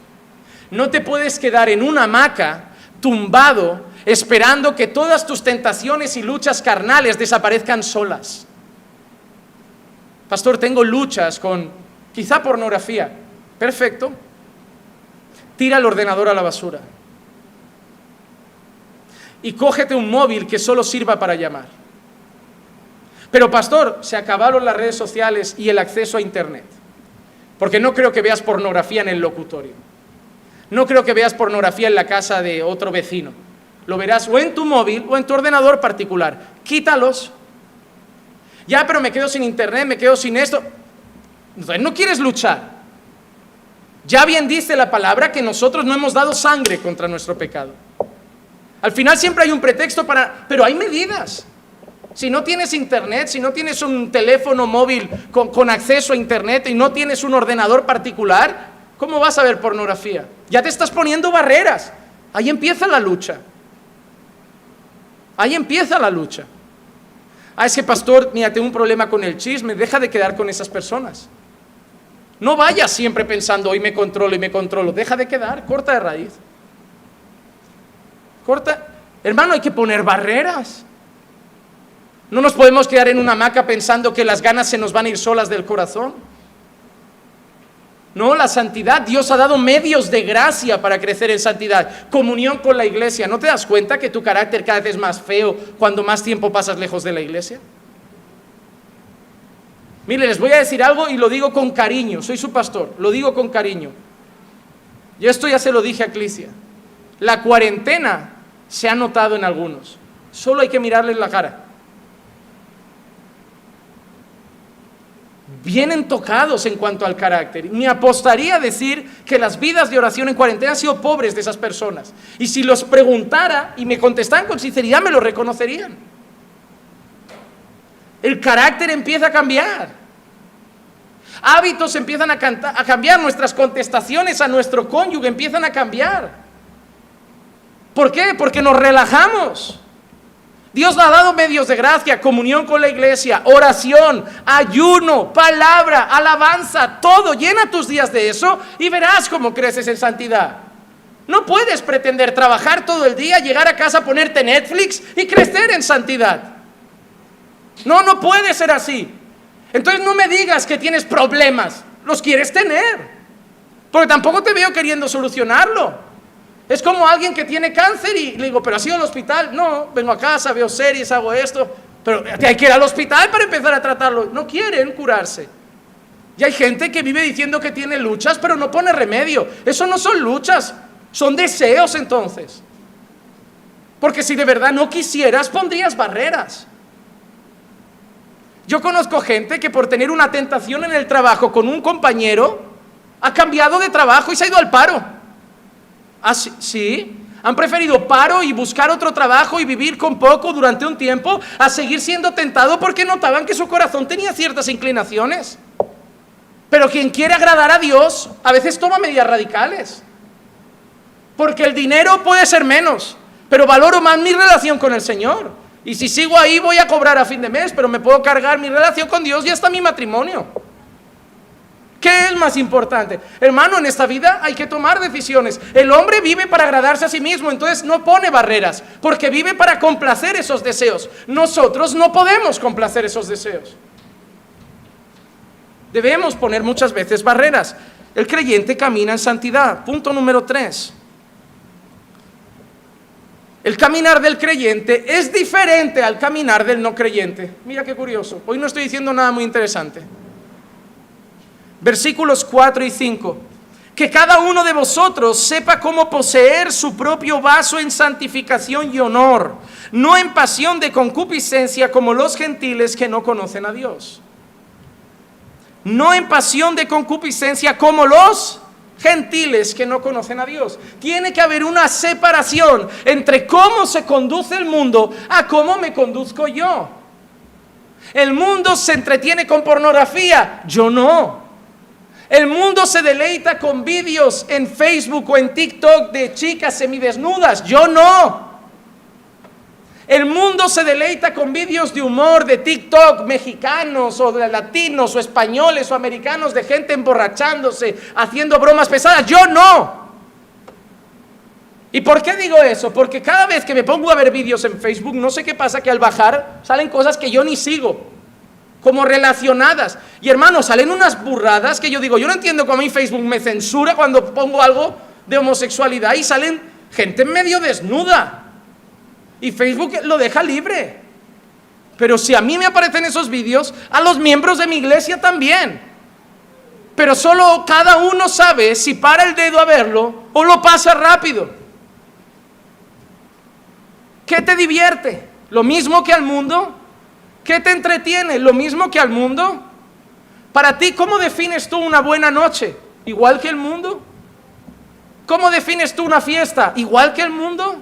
No te puedes quedar en una hamaca tumbado, esperando que todas tus tentaciones y luchas carnales desaparezcan solas. Pastor, tengo luchas con quizá pornografía. Perfecto. Tira el ordenador a la basura. Y cógete un móvil que solo sirva para llamar. Pero pastor, se acabaron las redes sociales y el acceso a internet. Porque no creo que veas pornografía en el locutorio. No creo que veas pornografía en la casa de otro vecino. Lo verás o en tu móvil o en tu ordenador particular. Quítalos. Ya, pero me quedo sin internet, me quedo sin esto. Entonces, no quieres luchar. Ya bien dice la palabra que nosotros no hemos dado sangre contra nuestro pecado. Al final siempre hay un pretexto pero hay medidas. Si no tienes internet, si no tienes un teléfono móvil con acceso a internet y no tienes un ordenador particular, ¿cómo vas a ver pornografía? Ya te estás poniendo barreras. Ahí empieza la lucha. Ahí empieza la lucha. Es que pastor, mira, tengo un problema con el chisme. Deja de quedar con esas personas. No vayas siempre pensando, hoy me controlo y me controlo. Deja de quedar, corta de raíz. Corta. Hermano, hay que poner barreras. No nos podemos quedar en una hamaca pensando que las ganas se nos van a ir solas del corazón. No, la santidad, Dios ha dado medios de gracia para crecer en santidad. Comunión con la iglesia. ¿No te das cuenta que tu carácter cada vez es más feo cuando más tiempo pasas lejos de la iglesia? Mire, les voy a decir algo y lo digo con cariño. Soy su pastor, lo digo con cariño. Yo esto ya se lo dije a Eclesia. La cuarentena se ha notado en algunos. Solo hay que mirarles la cara. Vienen tocados en cuanto al carácter. Me apostaría a decir que las vidas de oración en cuarentena han sido pobres de esas personas. Y si los preguntara y me contestaran con sinceridad, me lo reconocerían. El carácter empieza a cambiar. Hábitos empiezan a cambiar. Nuestras contestaciones a nuestro cónyuge empiezan a cambiar. ¿Por qué? Porque nos relajamos. Dios nos ha dado medios de gracia, comunión con la iglesia, oración, ayuno, palabra, alabanza, todo. Llena tus días de eso y verás cómo creces en santidad. No puedes pretender trabajar todo el día, llegar a casa, ponerte Netflix y crecer en santidad. No puede ser así. Entonces no me digas que tienes problemas, los quieres tener, porque tampoco te veo queriendo solucionarlo. Es como alguien que tiene cáncer y le digo, ¿pero has ido al hospital? No, vengo a casa, veo series, hago esto. Pero hay que ir al hospital para empezar a tratarlo. No quieren curarse. Y hay gente que vive diciendo que tiene luchas, pero no pone remedio. Eso no son luchas, son deseos entonces. Porque si de verdad no quisieras, pondrías barreras. Yo conozco gente que por tener una tentación en el trabajo con un compañero, ha cambiado de trabajo y se ha ido al paro. ¿Ah, sí? Han preferido paro y buscar otro trabajo y vivir con poco durante un tiempo a seguir siendo tentado porque notaban que su corazón tenía ciertas inclinaciones. Pero quien quiere agradar a Dios a veces toma medidas radicales. Porque el dinero puede ser menos, pero valoro más mi relación con el Señor. Y si sigo ahí voy a cobrar a fin de mes, pero me puedo cargar mi relación con Dios y hasta mi matrimonio. ¿Qué es más importante? Hermano, en esta vida hay que tomar decisiones. El hombre vive para agradarse a sí mismo, entonces no pone barreras, porque vive para complacer esos deseos. Nosotros no podemos complacer esos deseos. Debemos poner muchas veces barreras. El creyente camina en santidad. Punto número 3. El caminar del creyente es diferente al caminar del no creyente. Mira qué curioso. Hoy no estoy diciendo nada muy interesante. Versículos 4 y 5. Que cada uno de vosotros sepa cómo poseer su propio vaso en santificación y honor, no en pasión de concupiscencia como los gentiles que no conocen a Dios. No en pasión de concupiscencia como los gentiles que no conocen a Dios. Tiene que haber una separación entre cómo se conduce el mundo a cómo me conduzco yo. El mundo se entretiene con pornografía, yo no. El mundo se deleita con vídeos en Facebook o en TikTok de chicas semidesnudas, yo no. El mundo se deleita con vídeos de humor de TikTok mexicanos o de latinos o españoles o americanos de gente emborrachándose, haciendo bromas pesadas, yo no. ¿Y por qué digo eso? Porque cada vez que me pongo a ver vídeos en Facebook, no sé qué pasa, que al bajar salen cosas que yo ni sigo, como relacionadas. Y hermanos, salen unas burradas que yo digo, yo no entiendo cómo mi Facebook me censura cuando pongo algo de homosexualidad y salen gente medio desnuda. Y Facebook lo deja libre. Pero si a mí me aparecen esos vídeos, a los miembros de mi iglesia también. Pero solo cada uno sabe si para el dedo a verlo o lo pasa rápido. ¿Qué te divierte? ¿Lo mismo que al mundo? ¿Qué te entretiene? ¿Lo mismo que al mundo? Para ti, ¿cómo defines tú una buena noche? ¿Igual que el mundo? ¿Cómo defines tú una fiesta? ¿Igual que el mundo?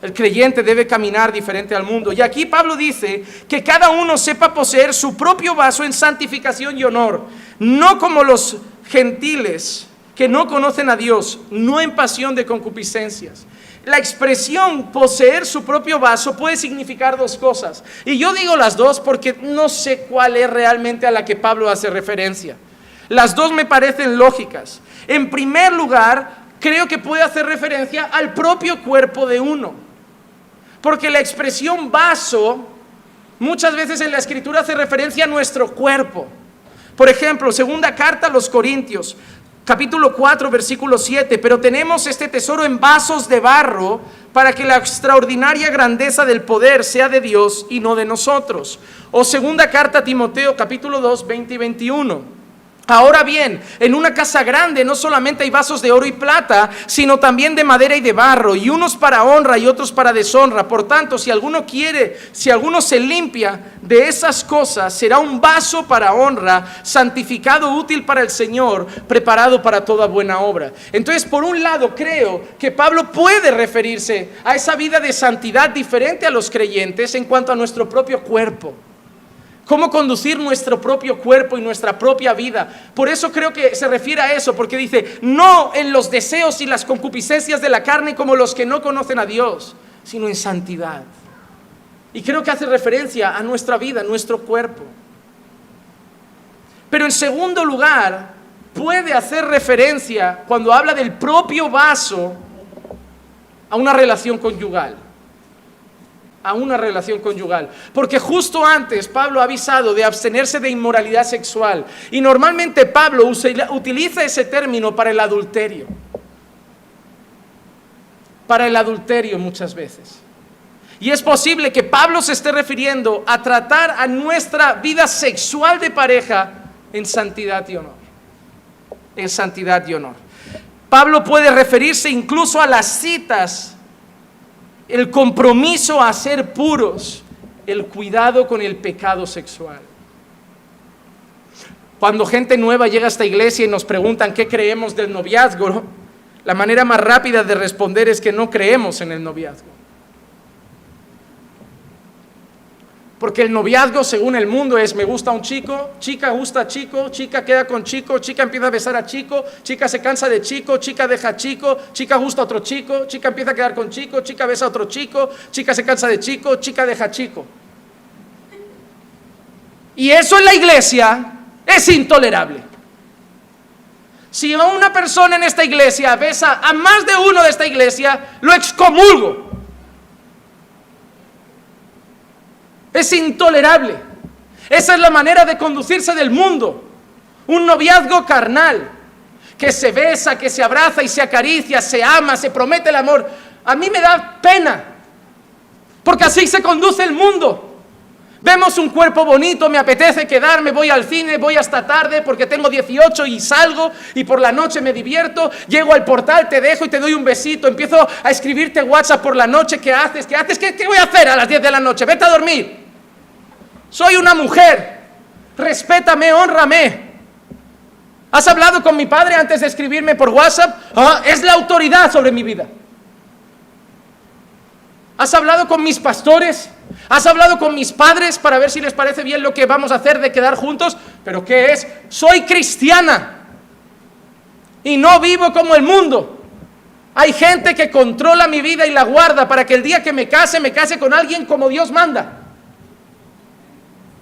El creyente debe caminar diferente al mundo. Y aquí Pablo dice que cada uno sepa poseer su propio vaso en santificación y honor, no como los gentiles que no conocen a Dios, no en pasión de concupiscencias. La expresión poseer su propio vaso puede significar dos cosas. Y yo digo las dos porque no sé cuál es realmente a la que Pablo hace referencia. Las dos me parecen lógicas. En primer lugar, creo que puede hacer referencia al propio cuerpo de uno. Porque la expresión vaso muchas veces en la Escritura hace referencia a nuestro cuerpo. Por ejemplo, segunda carta a los Corintios, capítulo 4, versículo 7. Pero tenemos este tesoro en vasos de barro para que la extraordinaria grandeza del poder sea de Dios y no de nosotros. O segunda carta a Timoteo, capítulo 2, 20 y 21. Ahora bien, en una casa grande no solamente hay vasos de oro y plata, sino también de madera y de barro, y unos para honra y otros para deshonra. Por tanto, si alguno se limpia de esas cosas, será un vaso para honra, santificado, útil para el Señor, preparado para toda buena obra. Entonces, por un lado, creo que Pablo puede referirse a esa vida de santidad diferente a los creyentes en cuanto a nuestro propio cuerpo. Cómo conducir nuestro propio cuerpo y nuestra propia vida. Por eso creo que se refiere a eso, porque dice, no en los deseos y las concupiscencias de la carne como los que no conocen a Dios, sino en santidad. Y creo que hace referencia a nuestra vida, a nuestro cuerpo. Pero en segundo lugar, puede hacer referencia, cuando habla del propio vaso, a una relación conyugal. A una relación conyugal, porque justo antes Pablo ha avisado de abstenerse de inmoralidad sexual, y normalmente Pablo utiliza ese término para el adulterio muchas veces, y es posible que Pablo se esté refiriendo a tratar a nuestra vida sexual de pareja en santidad y honor, en santidad y honor. Pablo puede referirse incluso a las citas el compromiso a ser puros, el cuidado con el pecado sexual. Cuando gente nueva llega a esta iglesia y nos preguntan qué creemos del noviazgo, la manera más rápida de responder es que no creemos en el noviazgo. Porque el noviazgo, según el mundo, es: me gusta un chico, chica gusta a chico, chica queda con chico, chica empieza a besar a chico, chica se cansa de chico, chica deja a chico, chica gusta a otro chico, chica empieza a quedar con chico, chica besa a otro chico, chica se cansa de chico, chica deja a chico. Y eso en la iglesia es intolerable. Si una persona en esta iglesia besa a más de uno de esta iglesia, lo excomulgo. Es intolerable. Esa es la manera de conducirse del mundo. Un noviazgo carnal, que se besa, que se abraza y se acaricia, se ama, se promete el amor. A mí me da pena, porque así se conduce el mundo. Vemos un cuerpo bonito, me apetece quedarme, voy al cine, voy hasta tarde porque tengo 18 y salgo, y por la noche me divierto, llego al portal, te dejo y te doy un besito, empiezo a escribirte WhatsApp por la noche: ¿qué haces? ¿Qué haces? ¿Qué voy a hacer a las 10 de la noche? Vete a dormir. Soy una mujer, respétame, hónrame. ¿Has hablado con mi padre antes de escribirme por WhatsApp? Es la autoridad sobre mi vida. ¿Has hablado con mis pastores? ¿Has hablado con mis padres para ver si les parece bien lo que vamos a hacer de quedar juntos? ¿Pero qué es? Soy cristiana y no vivo como el mundo. Hay gente que controla mi vida y la guarda para que el día que me case con alguien como Dios manda.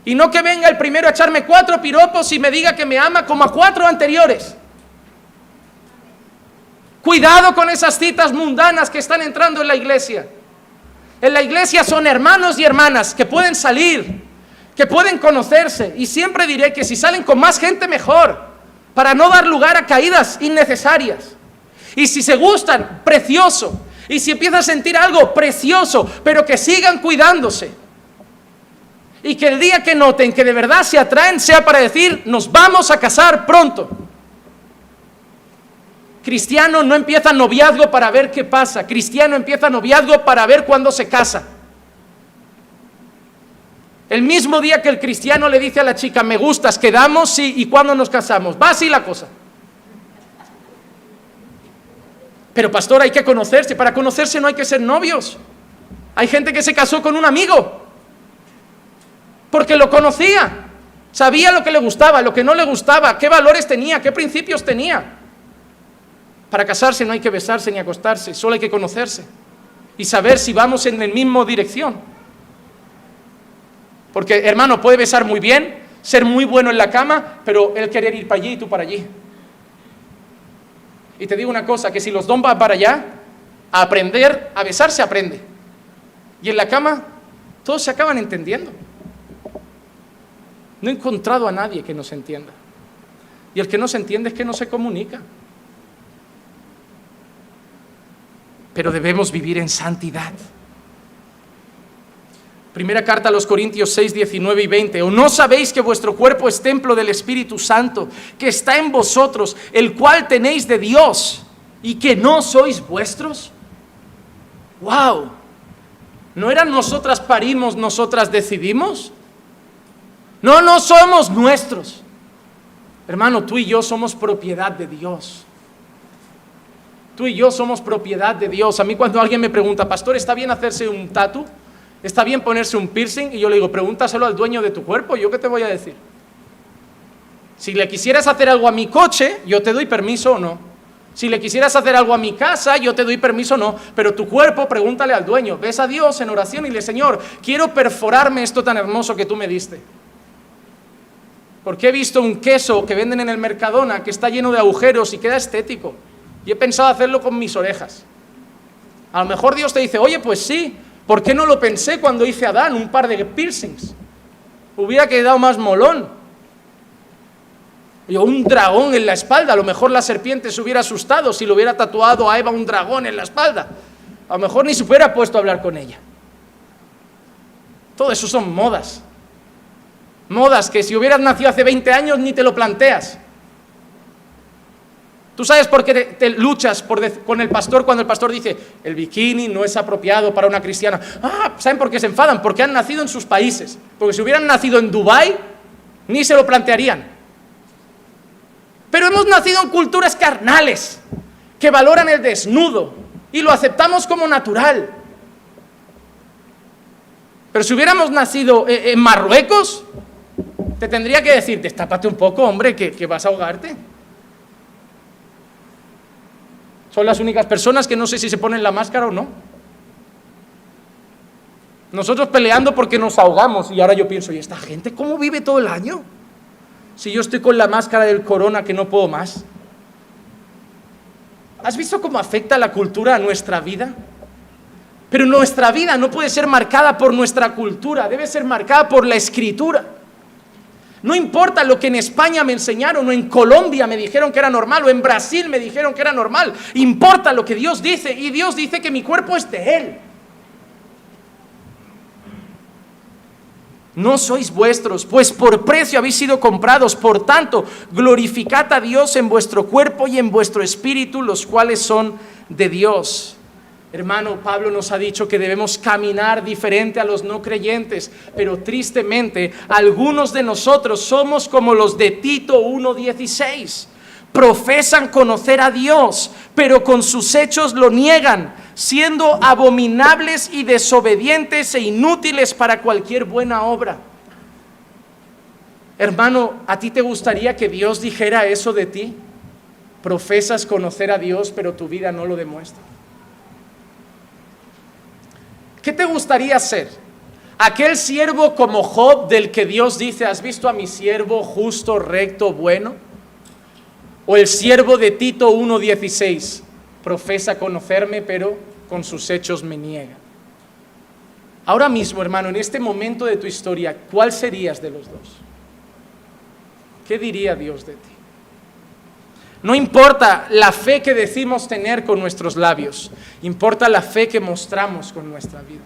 Y no que venga el primero a echarme 4 piropos y me diga que me ama como a 4 anteriores. Cuidado con esas citas mundanas que están entrando en la iglesia. En la iglesia son hermanos y hermanas que pueden salir, que pueden conocerse, y siempre diré que si salen con más gente mejor, para no dar lugar a caídas innecesarias. Y si se gustan, precioso. Y si empiezan a sentir algo, precioso, pero que sigan cuidándose. Y que el día que noten que de verdad se atraen sea para decir: nos vamos a casar pronto. Cristiano no empieza noviazgo para ver qué pasa. Cristiano empieza noviazgo para ver cuándo se casa. El mismo día que el cristiano le dice a la chica: me gustas, quedamos, sí, ¿y cuándo nos casamos? Va así la cosa. Pero pastor, hay que conocerse. Para conocerse no hay que ser novios. Hay gente que se casó con un amigo porque lo conocía, sabía lo que le gustaba, lo que no le gustaba, qué valores tenía, qué principios tenía. Para casarse no hay que besarse ni acostarse, solo hay que conocerse y saber si vamos en la misma dirección. Porque, hermano, puede besar muy bien, ser muy bueno en la cama, pero él querer ir para allí y tú para allí. Y te digo una cosa, que si los dos van para allá, a aprender a besar se aprende. Y en la cama todos se acaban entendiendo. No he encontrado a nadie que nos entienda. Y el que no se entiende es que no se comunica. Pero debemos vivir en santidad. Primera carta a los Corintios 6, 19 y 20. ¿O no sabéis que vuestro cuerpo es templo del Espíritu Santo, que está en vosotros, el cual tenéis de Dios, y que no sois vuestros? ¡Wow! ¿No eran nosotras parimos, nosotras decidimos? No somos nuestros. Hermano, tú y yo somos propiedad de Dios. Tú y yo somos propiedad de Dios. A mí cuando alguien me pregunta: pastor, ¿está bien hacerse un tatu? ¿Está bien ponerse un piercing? Y yo le digo: pregúntaselo al dueño de tu cuerpo. ¿Yo qué te voy a decir? Si le quisieras hacer algo a mi coche, yo te doy permiso o no. Si le quisieras hacer algo a mi casa, yo te doy permiso o no. Pero tu cuerpo, pregúntale al dueño. Ves a Dios en oración y le: Señor, quiero perforarme esto tan hermoso que tú me diste. Porque he visto un queso que venden en el Mercadona que está lleno de agujeros y queda estético. Y he pensado hacerlo con mis orejas. A lo mejor Dios te dice: oye, pues sí, ¿por qué no lo pensé cuando hice a Adán un par de piercings? Hubiera quedado más molón. O un dragón en la espalda. A lo mejor la serpiente se hubiera asustado si le hubiera tatuado a Eva un dragón en la espalda. A lo mejor ni se hubiera puesto a hablar con ella. Todo eso son modas. Modas que si hubieras nacido hace 20 años ni te lo planteas. Tú sabes por qué te luchas con el pastor cuando el pastor dice, el bikini no es apropiado para una cristiana. ¿Saben por qué se enfadan? Porque han nacido en sus países. Porque si hubieran nacido en Dubái, ni se lo plantearían. Pero hemos nacido en culturas carnales, que valoran el desnudo, y lo aceptamos como natural. Pero si hubiéramos nacido en Marruecos, te tendría que decir, destápate un poco, hombre, que vas a ahogarte. Son las únicas personas que no sé si se ponen la máscara o no. Nosotros peleando porque nos ahogamos, y ahora yo pienso, ¿y esta gente cómo vive todo el año? Si yo estoy con la máscara del corona que no puedo más. ¿Has visto cómo afecta la cultura a nuestra vida? Pero nuestra vida no puede ser marcada por nuestra cultura, debe ser marcada por la Escritura. No importa lo que en España me enseñaron, o en Colombia me dijeron que era normal, o en Brasil me dijeron que era normal. Importa lo que Dios dice, y Dios dice que mi cuerpo es de Él. No sois vuestros, pues por precio habéis sido comprados. Por tanto, glorificad a Dios en vuestro cuerpo y en vuestro espíritu, los cuales son de Dios. Hermano, Pablo nos ha dicho que debemos caminar diferente a los no creyentes, pero tristemente algunos de nosotros somos como los de Tito 1:16. Profesan conocer a Dios, pero con sus hechos lo niegan, siendo abominables y desobedientes e inútiles para cualquier buena obra. Hermano, ¿a ti te gustaría que Dios dijera eso de ti? Profesas conocer a Dios, pero tu vida no lo demuestra. ¿Qué te gustaría ser? ¿Aquel siervo como Job del que Dios dice, ¿has visto a mi siervo justo, recto, bueno? ¿O el siervo de Tito 1:16? Profesa conocerme, pero con sus hechos me niega. Ahora mismo, hermano, en este momento de tu historia, ¿cuál serías de los dos? ¿Qué diría Dios de ti? No importa la fe que decimos tener con nuestros labios, importa la fe que mostramos con nuestra vida.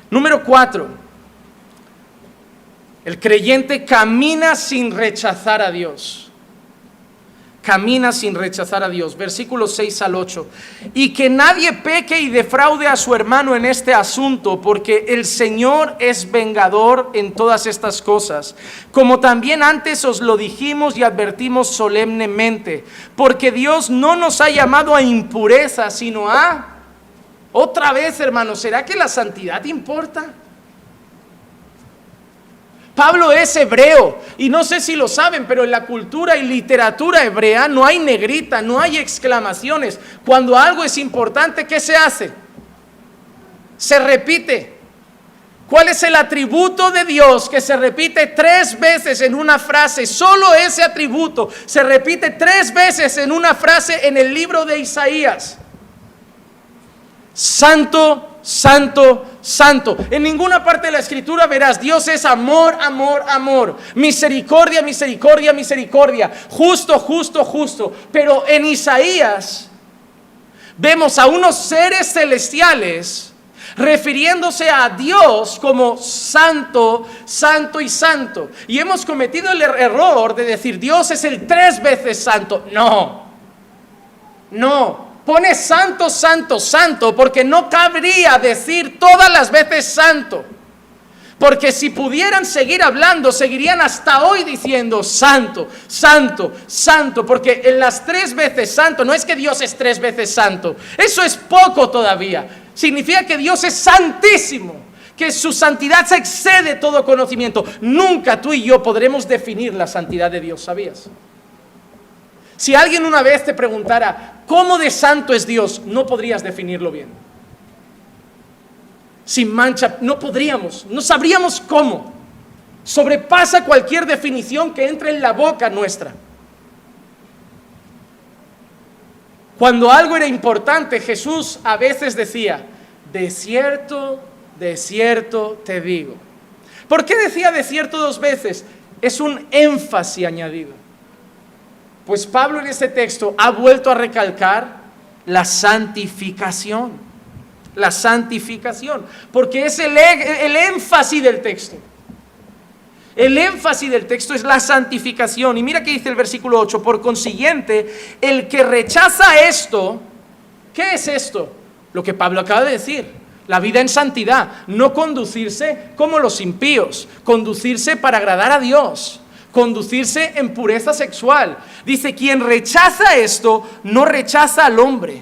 Número 4, el creyente camina sin rechazar a Dios. Camina sin rechazar a Dios. Versículos 6 al 8. Y que nadie peque y defraude a su hermano en este asunto, porque el Señor es vengador en todas estas cosas. Como también antes os lo dijimos y advertimos solemnemente, porque Dios no nos ha llamado a impureza, sino a... Otra vez, hermanos, ¿será que la santidad importa? Pablo es hebreo, y no sé si lo saben, pero en la cultura y literatura hebrea no hay negrita, no hay exclamaciones. Cuando algo es importante, ¿qué se hace? Se repite. ¿Cuál es el atributo de Dios que se repite 3 veces en una frase? Solo ese atributo se repite 3 veces en una frase en el libro de Isaías. Santo, santo, santo. En ninguna parte de la Escritura verás, Dios es amor, amor, amor. Misericordia, misericordia, misericordia. Justo, justo, justo. Pero en Isaías vemos a unos seres celestiales refiriéndose a Dios como santo, santo y santo. Y hemos cometido el error de decir, Dios es el 3 veces santo. No. Pone santo, santo, santo, porque no cabría decir todas las veces santo. Porque si pudieran seguir hablando, seguirían hasta hoy diciendo santo, santo, santo. Porque en las 3 veces santo, no es que Dios es 3 veces santo. Eso es poco todavía. Significa que Dios es santísimo, que su santidad se excede todo conocimiento. Nunca tú y yo podremos definir la santidad de Dios, ¿sabías? Si alguien una vez te preguntara, ¿cómo de santo es Dios? No podrías definirlo bien. Sin mancha, no podríamos, no sabríamos cómo. Sobrepasa cualquier definición que entre en la boca nuestra. Cuando algo era importante, Jesús a veces decía, de cierto, de cierto te digo. ¿Por qué decía de cierto 2 veces? Es un énfasis añadido. Pues Pablo en este texto ha vuelto a recalcar la santificación. La santificación. Porque es el énfasis del texto. El énfasis del texto es la santificación. Y mira que dice el versículo 8, por consiguiente, el que rechaza esto, ¿qué es esto? Lo que Pablo acaba de decir, la vida en santidad, no conducirse como los impíos, conducirse para agradar a Dios, conducirse en pureza sexual. Dice, quien rechaza esto, no rechaza al hombre,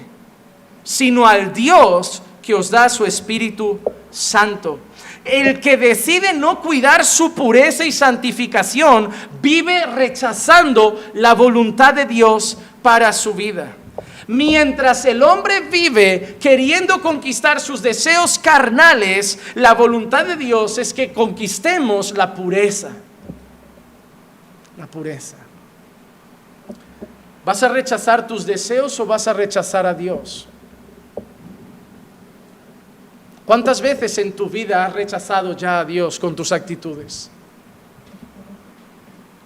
sino al Dios que os da su Espíritu Santo. El que decide no cuidar su pureza y santificación vive rechazando la voluntad de Dios para su vida. Mientras el hombre vive queriendo conquistar sus deseos carnales, la voluntad de Dios es que conquistemos la pureza. La pureza. ¿Vas a rechazar tus deseos o vas a rechazar a Dios? ¿Cuántas veces en tu vida has rechazado ya a Dios con tus actitudes?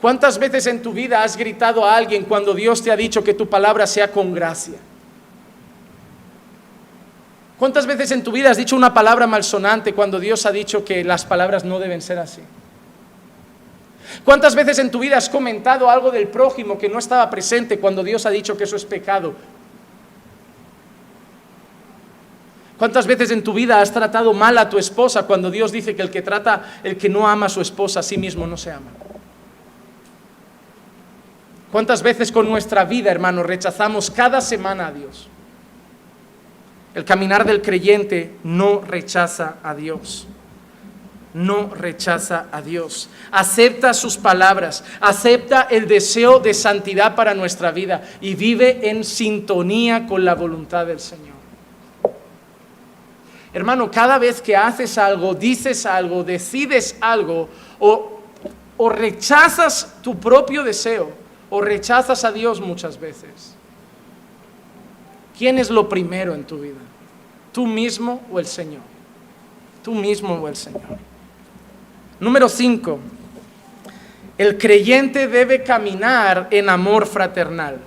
¿Cuántas veces en tu vida has gritado a alguien cuando Dios te ha dicho que tu palabra sea con gracia? ¿Cuántas veces en tu vida has dicho una palabra malsonante cuando Dios ha dicho que las palabras no deben ser así? ¿Cuántas veces en tu vida has comentado algo del prójimo que no estaba presente cuando Dios ha dicho que eso es pecado? ¿Cuántas veces en tu vida has tratado mal a tu esposa cuando Dios dice que el que no ama a su esposa a sí mismo no se ama? ¿Cuántas veces con nuestra vida, hermanos, rechazamos cada semana a Dios? El caminar del creyente no rechaza a Dios. No rechaza a Dios. Acepta sus palabras, acepta el deseo de santidad para nuestra vida y vive en sintonía con la voluntad del Señor. Hermano, cada vez que haces algo, dices algo, decides algo, o rechazas tu propio deseo, o rechazas a Dios muchas veces. ¿Quién es lo primero en tu vida? ¿Tú mismo o el Señor? Tú mismo o el Señor. Número 5. El creyente debe caminar en amor fraternal.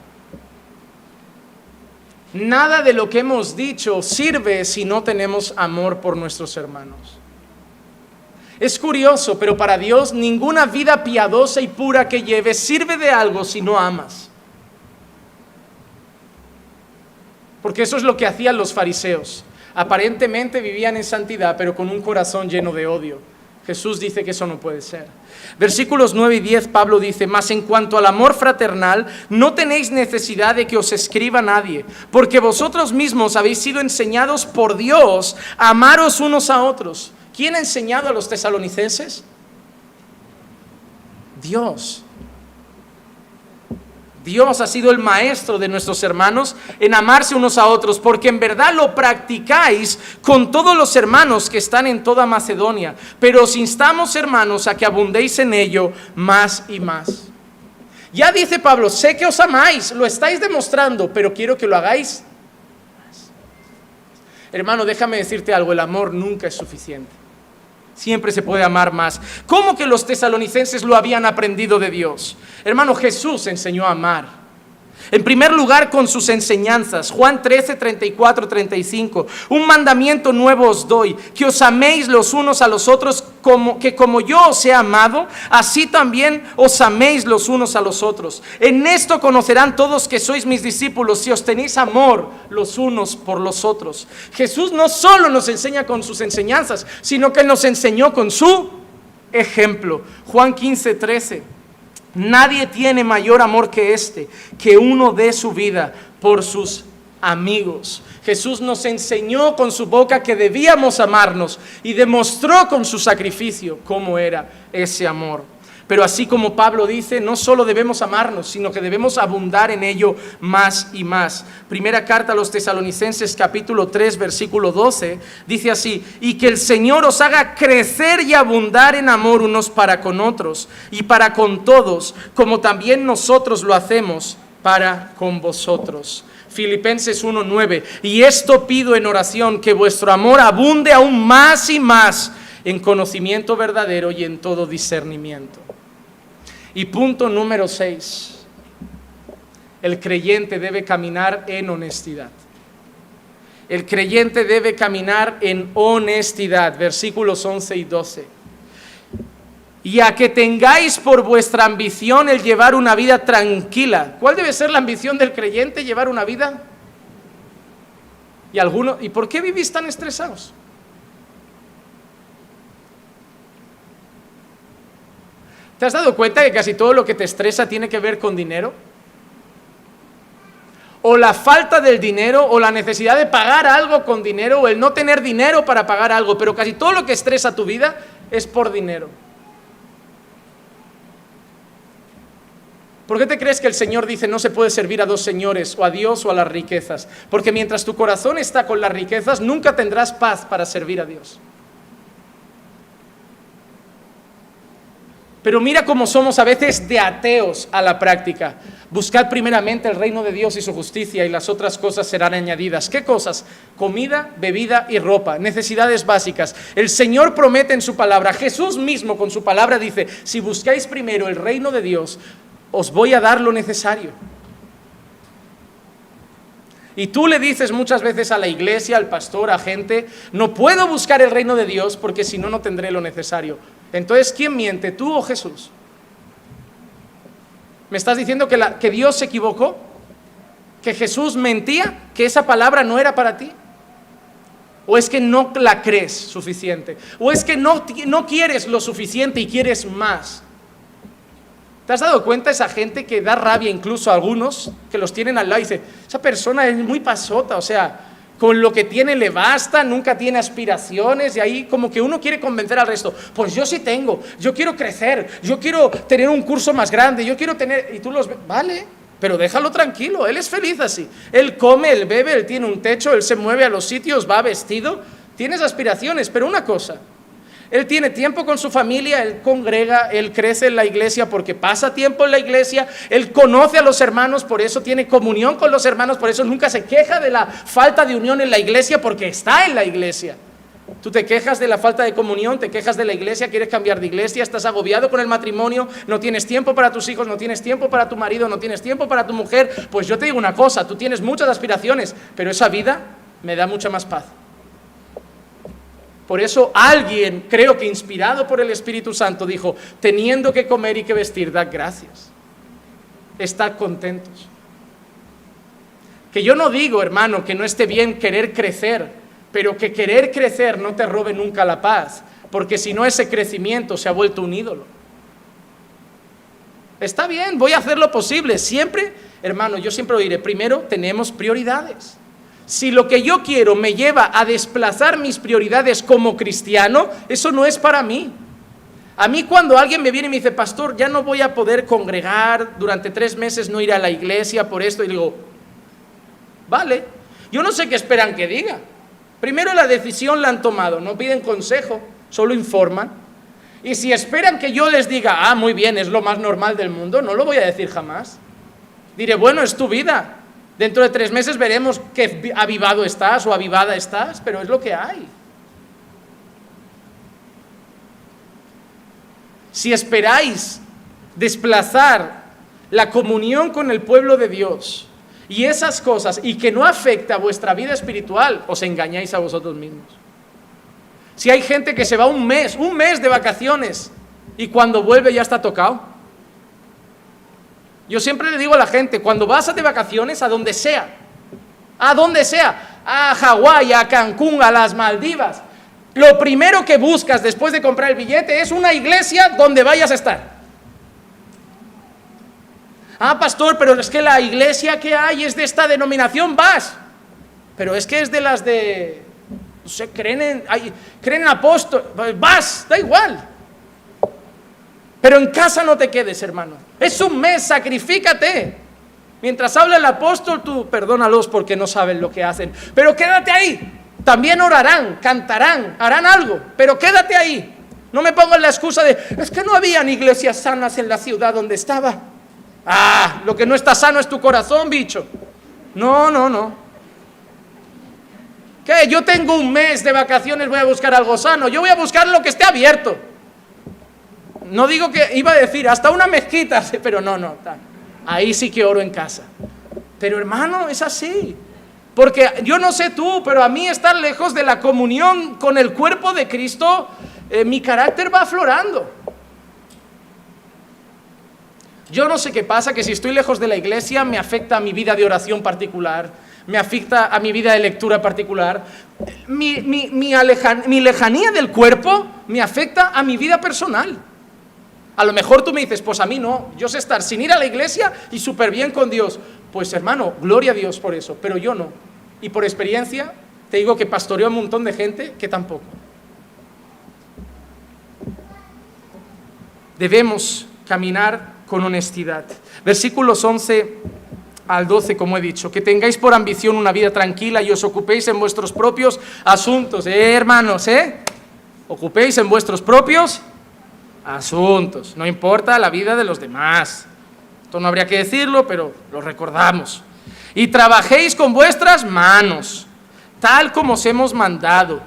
Nada de lo que hemos dicho sirve si no tenemos amor por nuestros hermanos. Es curioso, pero para Dios ninguna vida piadosa y pura que lleves sirve de algo si no amas. Porque eso es lo que hacían los fariseos. Aparentemente vivían en santidad, pero con un corazón lleno de odio. Jesús dice que eso no puede ser. Versículos 9 y 10, Pablo dice, mas en cuanto al amor fraternal, no tenéis necesidad de que os escriba nadie, porque vosotros mismos habéis sido enseñados por Dios a amaros unos a otros. ¿Quién ha enseñado a los tesalonicenses? Dios. Dios ha sido el maestro de nuestros hermanos en amarse unos a otros, porque en verdad lo practicáis con todos los hermanos que están en toda Macedonia. Pero os instamos, hermanos, a que abundéis en ello más y más. Ya dice Pablo, sé que os amáis, lo estáis demostrando, pero quiero que lo hagáis más. Hermano, déjame decirte algo, el amor nunca es suficiente. Siempre se puede amar más. ¿Cómo que los tesalonicenses lo habían aprendido de Dios? Hermano, Jesús enseñó a amar. En primer lugar, con sus enseñanzas. Juan 13, 34, 35. Un mandamiento nuevo os doy, que os améis los unos a los otros, como yo os he amado, así también os améis los unos a los otros. En esto conocerán todos que sois mis discípulos, si os tenéis amor los unos por los otros. Jesús no solo nos enseña con sus enseñanzas, sino que nos enseñó con su ejemplo. Juan 15, 13. Nadie tiene mayor amor que este, que uno dé su vida por sus amigos. Jesús nos enseñó con su boca que debíamos amarnos y demostró con su sacrificio cómo era ese amor. Pero así como Pablo dice, no solo debemos amarnos, sino que debemos abundar en ello más y más. Primera carta a los Tesalonicenses, capítulo 3, versículo 12, dice así: y que el Señor os haga crecer y abundar en amor unos para con otros y para con todos, como también nosotros lo hacemos para con vosotros. Filipenses 1:9, y esto pido en oración, que vuestro amor abunde aún más y más en conocimiento verdadero y en todo discernimiento. Y punto número 6, el creyente debe caminar en honestidad. El creyente debe caminar en honestidad, versículos 11 y 12. y a que tengáis por vuestra ambición el llevar una vida tranquila. ¿Cuál debe ser la ambición del creyente? Llevar una vida. ¿Y por qué vivís tan estresados? ¿Te has dado cuenta que casi todo lo que te estresa tiene que ver con dinero? O la falta del dinero, o la necesidad de pagar algo con dinero, o el no tener dinero para pagar algo, pero casi todo lo que estresa tu vida es por dinero. ¿Por qué te crees que el Señor dice no se puede servir a dos señores, o a Dios o a las riquezas? Porque mientras tu corazón está con las riquezas, nunca tendrás paz para servir a Dios. Pero mira cómo somos a veces de ateos a la práctica. Buscad primeramente el reino de Dios y su justicia, y las otras cosas serán añadidas. ¿Qué cosas? Comida, bebida y ropa, necesidades básicas. El Señor promete en su palabra, Jesús mismo con su palabra dice, si buscáis primero el reino de Dios, os voy a dar lo necesario. Y tú le dices muchas veces a la iglesia, al pastor, a gente, no puedo buscar el reino de Dios porque si no, no tendré lo necesario. Entonces, ¿quién miente, tú o Jesús? ¿Me estás diciendo que Dios se equivocó? ¿Que Jesús mentía? ¿Que esa palabra no era para ti? ¿O es que no la crees suficiente? ¿O es que no quieres lo suficiente y quieres más? ¿Te has dado cuenta esa gente que da rabia incluso a algunos que los tienen al lado y dice, esa persona es muy pasota, o sea, con lo que tiene le basta, nunca tiene aspiraciones, y ahí como que uno quiere convencer al resto, pues yo sí tengo, yo quiero crecer, yo quiero tener un curso más grande, yo quiero tener, y tú los ves, vale, pero déjalo tranquilo, él es feliz así, él come, él bebe, él tiene un techo, él se mueve a los sitios, va vestido, tienes aspiraciones, pero una cosa, él tiene tiempo con su familia, él congrega, él crece en la iglesia porque pasa tiempo en la iglesia, él conoce a los hermanos, por eso tiene comunión con los hermanos, por eso nunca se queja de la falta de unión en la iglesia porque está en la iglesia. Tú te quejas de la falta de comunión, te quejas de la iglesia, quieres cambiar de iglesia, estás agobiado con el matrimonio, no tienes tiempo para tus hijos, no tienes tiempo para tu marido, no tienes tiempo para tu mujer. Pues yo te digo una cosa, tú tienes muchas aspiraciones, pero esa vida me da mucha más paz. Por eso alguien, creo que inspirado por el Espíritu Santo, dijo, teniendo que comer y que vestir, dad gracias. Estad contentos. Que yo no digo, hermano, que no esté bien querer crecer, pero que querer crecer no te robe nunca la paz, porque si no ese crecimiento se ha vuelto un ídolo. Está bien, voy a hacer lo posible. Siempre, hermano, yo siempre lo diré, primero tenemos prioridades. Si lo que yo quiero me lleva a desplazar mis prioridades como cristiano, eso no es para mí. A mí cuando alguien me viene y me dice, pastor, ya no voy a poder congregar, durante 3 meses no ir a la iglesia por esto, y digo, vale, yo no sé qué esperan que diga. Primero la decisión la han tomado, no piden consejo, solo informan. Y si esperan que yo les diga, muy bien, es lo más normal del mundo, no lo voy a decir jamás. Diré, bueno, es tu vida. Dentro de 3 meses veremos qué avivado estás o avivada estás, pero es lo que hay. Si esperáis desplazar la comunión con el pueblo de Dios y esas cosas, y que no afecta a vuestra vida espiritual, os engañáis a vosotros mismos. Si hay gente que se va un mes de vacaciones, y cuando vuelve ya está tocado. Yo siempre le digo a la gente, cuando vas de vacaciones, a donde sea, a Hawái, a Cancún, a las Maldivas, lo primero que buscas después de comprar el billete es una iglesia donde vayas a estar. Pastor, pero es que la iglesia que hay es de esta denominación, vas. Pero es que es de las de, no sé, creen en apóstol, vas, da igual. Pero en casa no te quedes, hermano. Es un mes, sacrifícate. Mientras habla el apóstol, tú perdónalos porque no saben lo que hacen. Pero quédate ahí. También orarán, cantarán, harán algo. Pero quédate ahí. No me pongas la excusa de, es que no habían iglesias sanas en la ciudad donde estaba. Lo que no está sano es tu corazón, bicho. No. ¿Qué? Yo tengo un mes de vacaciones, voy a buscar algo sano. Yo voy a buscar lo que esté abierto. No digo que, iba a decir, hasta una mezquita, pero no, ahí sí que oro en casa. Pero hermano, es así. Porque yo no sé tú, pero a mí estar lejos de la comunión con el cuerpo de Cristo, mi carácter va aflorando. Yo no sé qué pasa, que si estoy lejos de la iglesia me afecta a mi vida de oración particular, me afecta a mi vida de lectura particular. Mi lejanía del cuerpo me afecta a mi vida personal. A lo mejor tú me dices, pues a mí no, yo sé estar sin ir a la iglesia y súper bien con Dios. Pues hermano, gloria a Dios por eso, pero yo no. Y por experiencia te digo que pastoreo a un montón de gente que tampoco. Debemos caminar con honestidad. Versículos 11 al 12, como he dicho, que tengáis por ambición una vida tranquila y os ocupéis en vuestros propios asuntos. Hermanos, ocupéis en vuestros propios asuntos. No importa la vida de los demás. Esto no habría que decirlo, pero lo recordamos. Y trabajéis con vuestras manos, tal como os hemos mandado.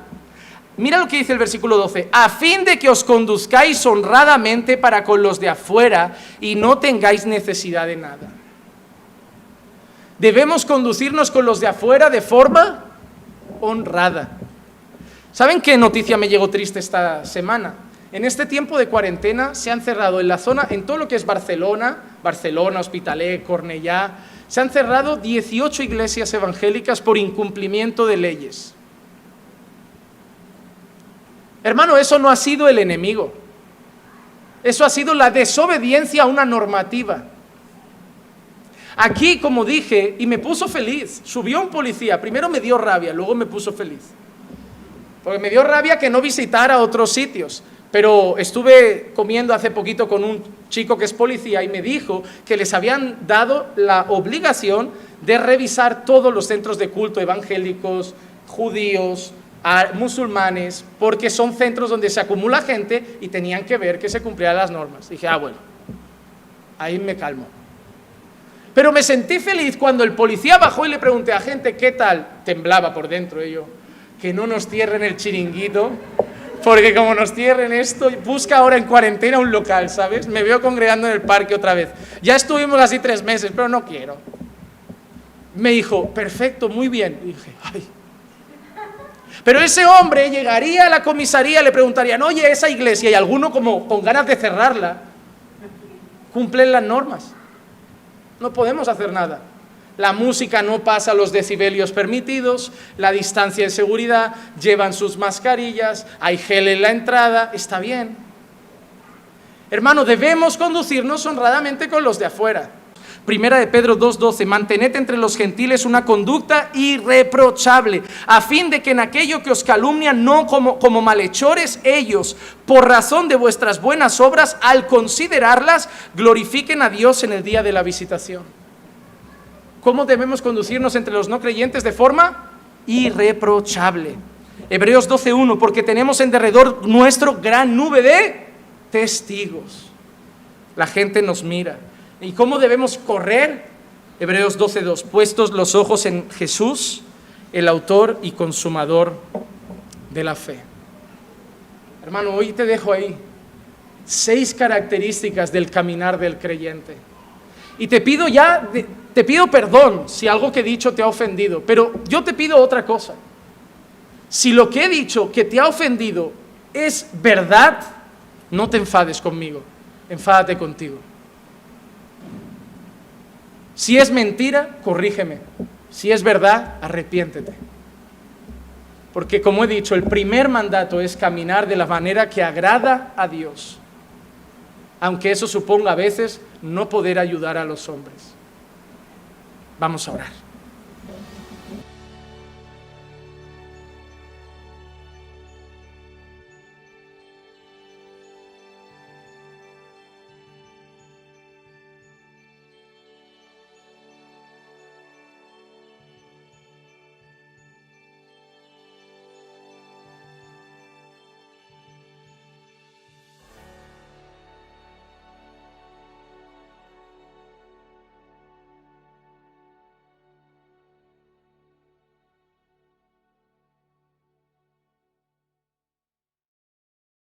Mira lo que dice el versículo 12, a fin de que os conduzcáis honradamente para con los de afuera y no tengáis necesidad de nada. Debemos conducirnos con los de afuera de forma honrada. ¿Saben qué noticia me llegó triste esta semana? En este tiempo de cuarentena se han cerrado en la zona, en todo lo que es Barcelona, Hospitalet, Cornellá, se han cerrado 18 iglesias evangélicas por incumplimiento de leyes. Hermano, eso no ha sido el enemigo. Eso ha sido la desobediencia a una normativa. Aquí, como dije, y me puso feliz, subió un policía, primero me dio rabia, luego me puso feliz. Porque me dio rabia que no visitara otros sitios. Pero estuve comiendo hace poquito con un chico que es policía y me dijo que les habían dado la obligación de revisar todos los centros de culto evangélicos, judíos, musulmanes, porque son centros donde se acumula gente y tenían que ver que se cumplieran las normas. Dije, bueno, ahí me calmo. Pero me sentí feliz cuando el policía bajó y le pregunté a gente, ¿qué tal? Temblaba por dentro yo, que no nos cierren el chiringuito. Porque como nos cierren esto, busca ahora en cuarentena un local, ¿sabes? Me veo congregando en el parque otra vez. Ya estuvimos así 3 meses, pero no quiero. Me dijo, perfecto, muy bien. Y dije, ay. Pero ese hombre llegaría a la comisaría y le preguntarían, oye, esa iglesia, y alguno como con ganas de cerrarla, cumplen las normas. No podemos hacer nada. La música no pasa los decibelios permitidos, la distancia de seguridad, llevan sus mascarillas, hay gel en la entrada, está bien. Hermano, debemos conducirnos honradamente con los de afuera. Primera de Pedro 2:12, mantened entre los gentiles una conducta irreprochable, a fin de que en aquello que os calumnian, no como malhechores ellos, por razón de vuestras buenas obras, al considerarlas, glorifiquen a Dios en el día de la visitación. ¿Cómo debemos conducirnos entre los no creyentes? De forma irreprochable. Hebreos 12:1, porque tenemos en derredor nuestro gran nube de testigos. La gente nos mira. ¿Y cómo debemos correr? Hebreos 12:2, puestos los ojos en Jesús, el autor y consumador de la fe. Hermano, hoy te dejo ahí 6 características del caminar del creyente. Y te pido perdón si algo que he dicho te ha ofendido, pero yo te pido otra cosa. Si lo que he dicho que te ha ofendido es verdad, no te enfades conmigo, enfádate contigo. Si es mentira, corrígeme. Si es verdad, arrepiéntete. Porque como he dicho, el primer mandato es caminar de la manera que agrada a Dios, aunque eso suponga a veces no poder ayudar a los hombres. Vamos a orar.